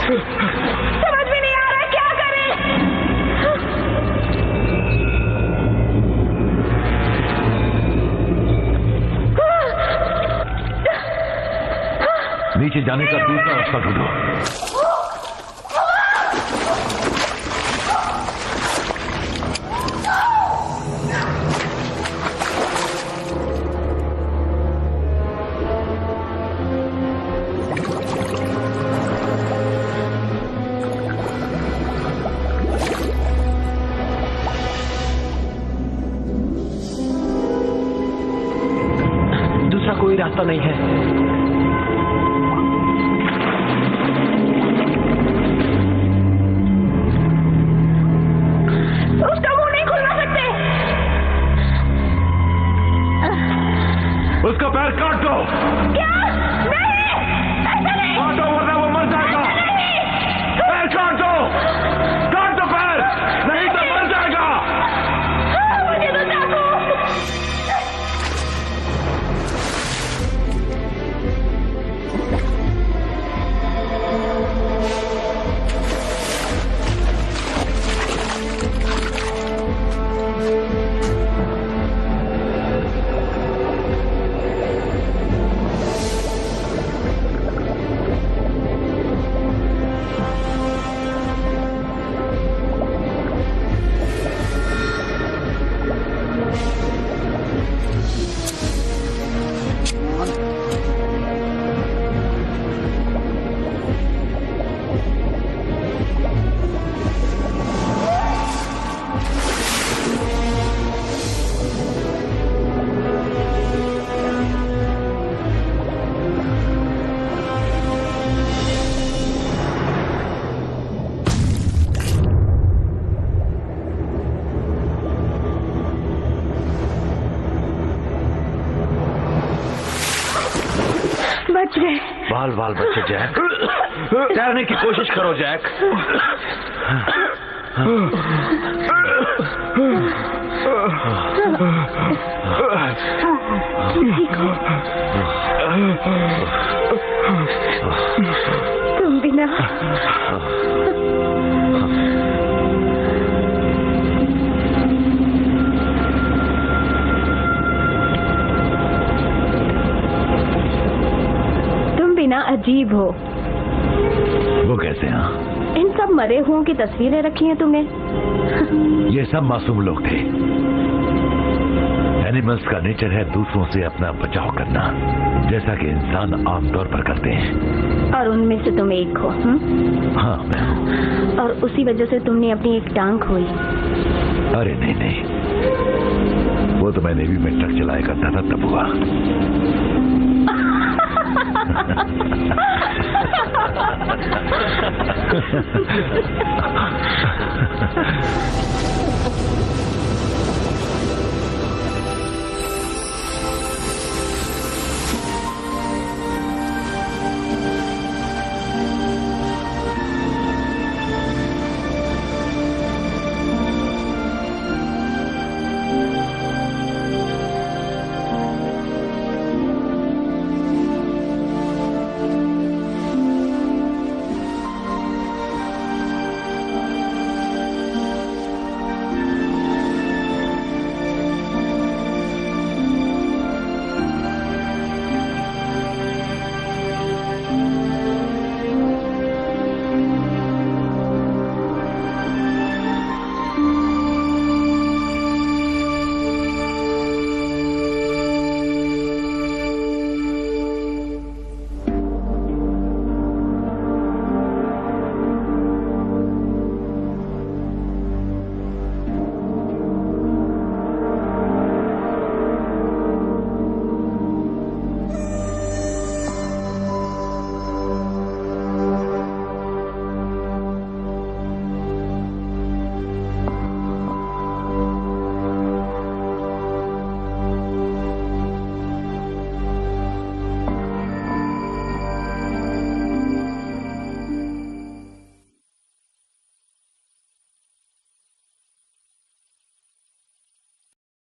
समझ में नहीं आ रहा क्या करें। नीचे जाने का दूसरा रास्ता ढूंढो। कोई रास्ता नहीं है। उसका मुंह नहीं खुलवा सकते। उसका पैर काट दो। क्या? नहीं, ऐसा नहीं। काटो वरना वो मर जाएगा। पैर काट दो पैर, नहीं तो बच गए। बाल बाल बच्चे जैक। तैरने की कोशिश करो जैक। तुम बिना अजीब हो। वो कैसे हैं? इन सब मरे हुओं की तस्वीरें रखी हैं तुमने। ये सब मासूम लोग थे। एनिमल्स का नेचर है दूसरों से अपना बचाव करना, जैसा कि इंसान आमतौर पर करते हैं। और उनमें से तुम एक हो। हाँ मैं हूँ। और उसी वजह से तुमने अपनी एक टांग खोई। अरे नहीं नहीं, वो तो मैं नेवी में ट्रक चलाया करता था तब हुआ।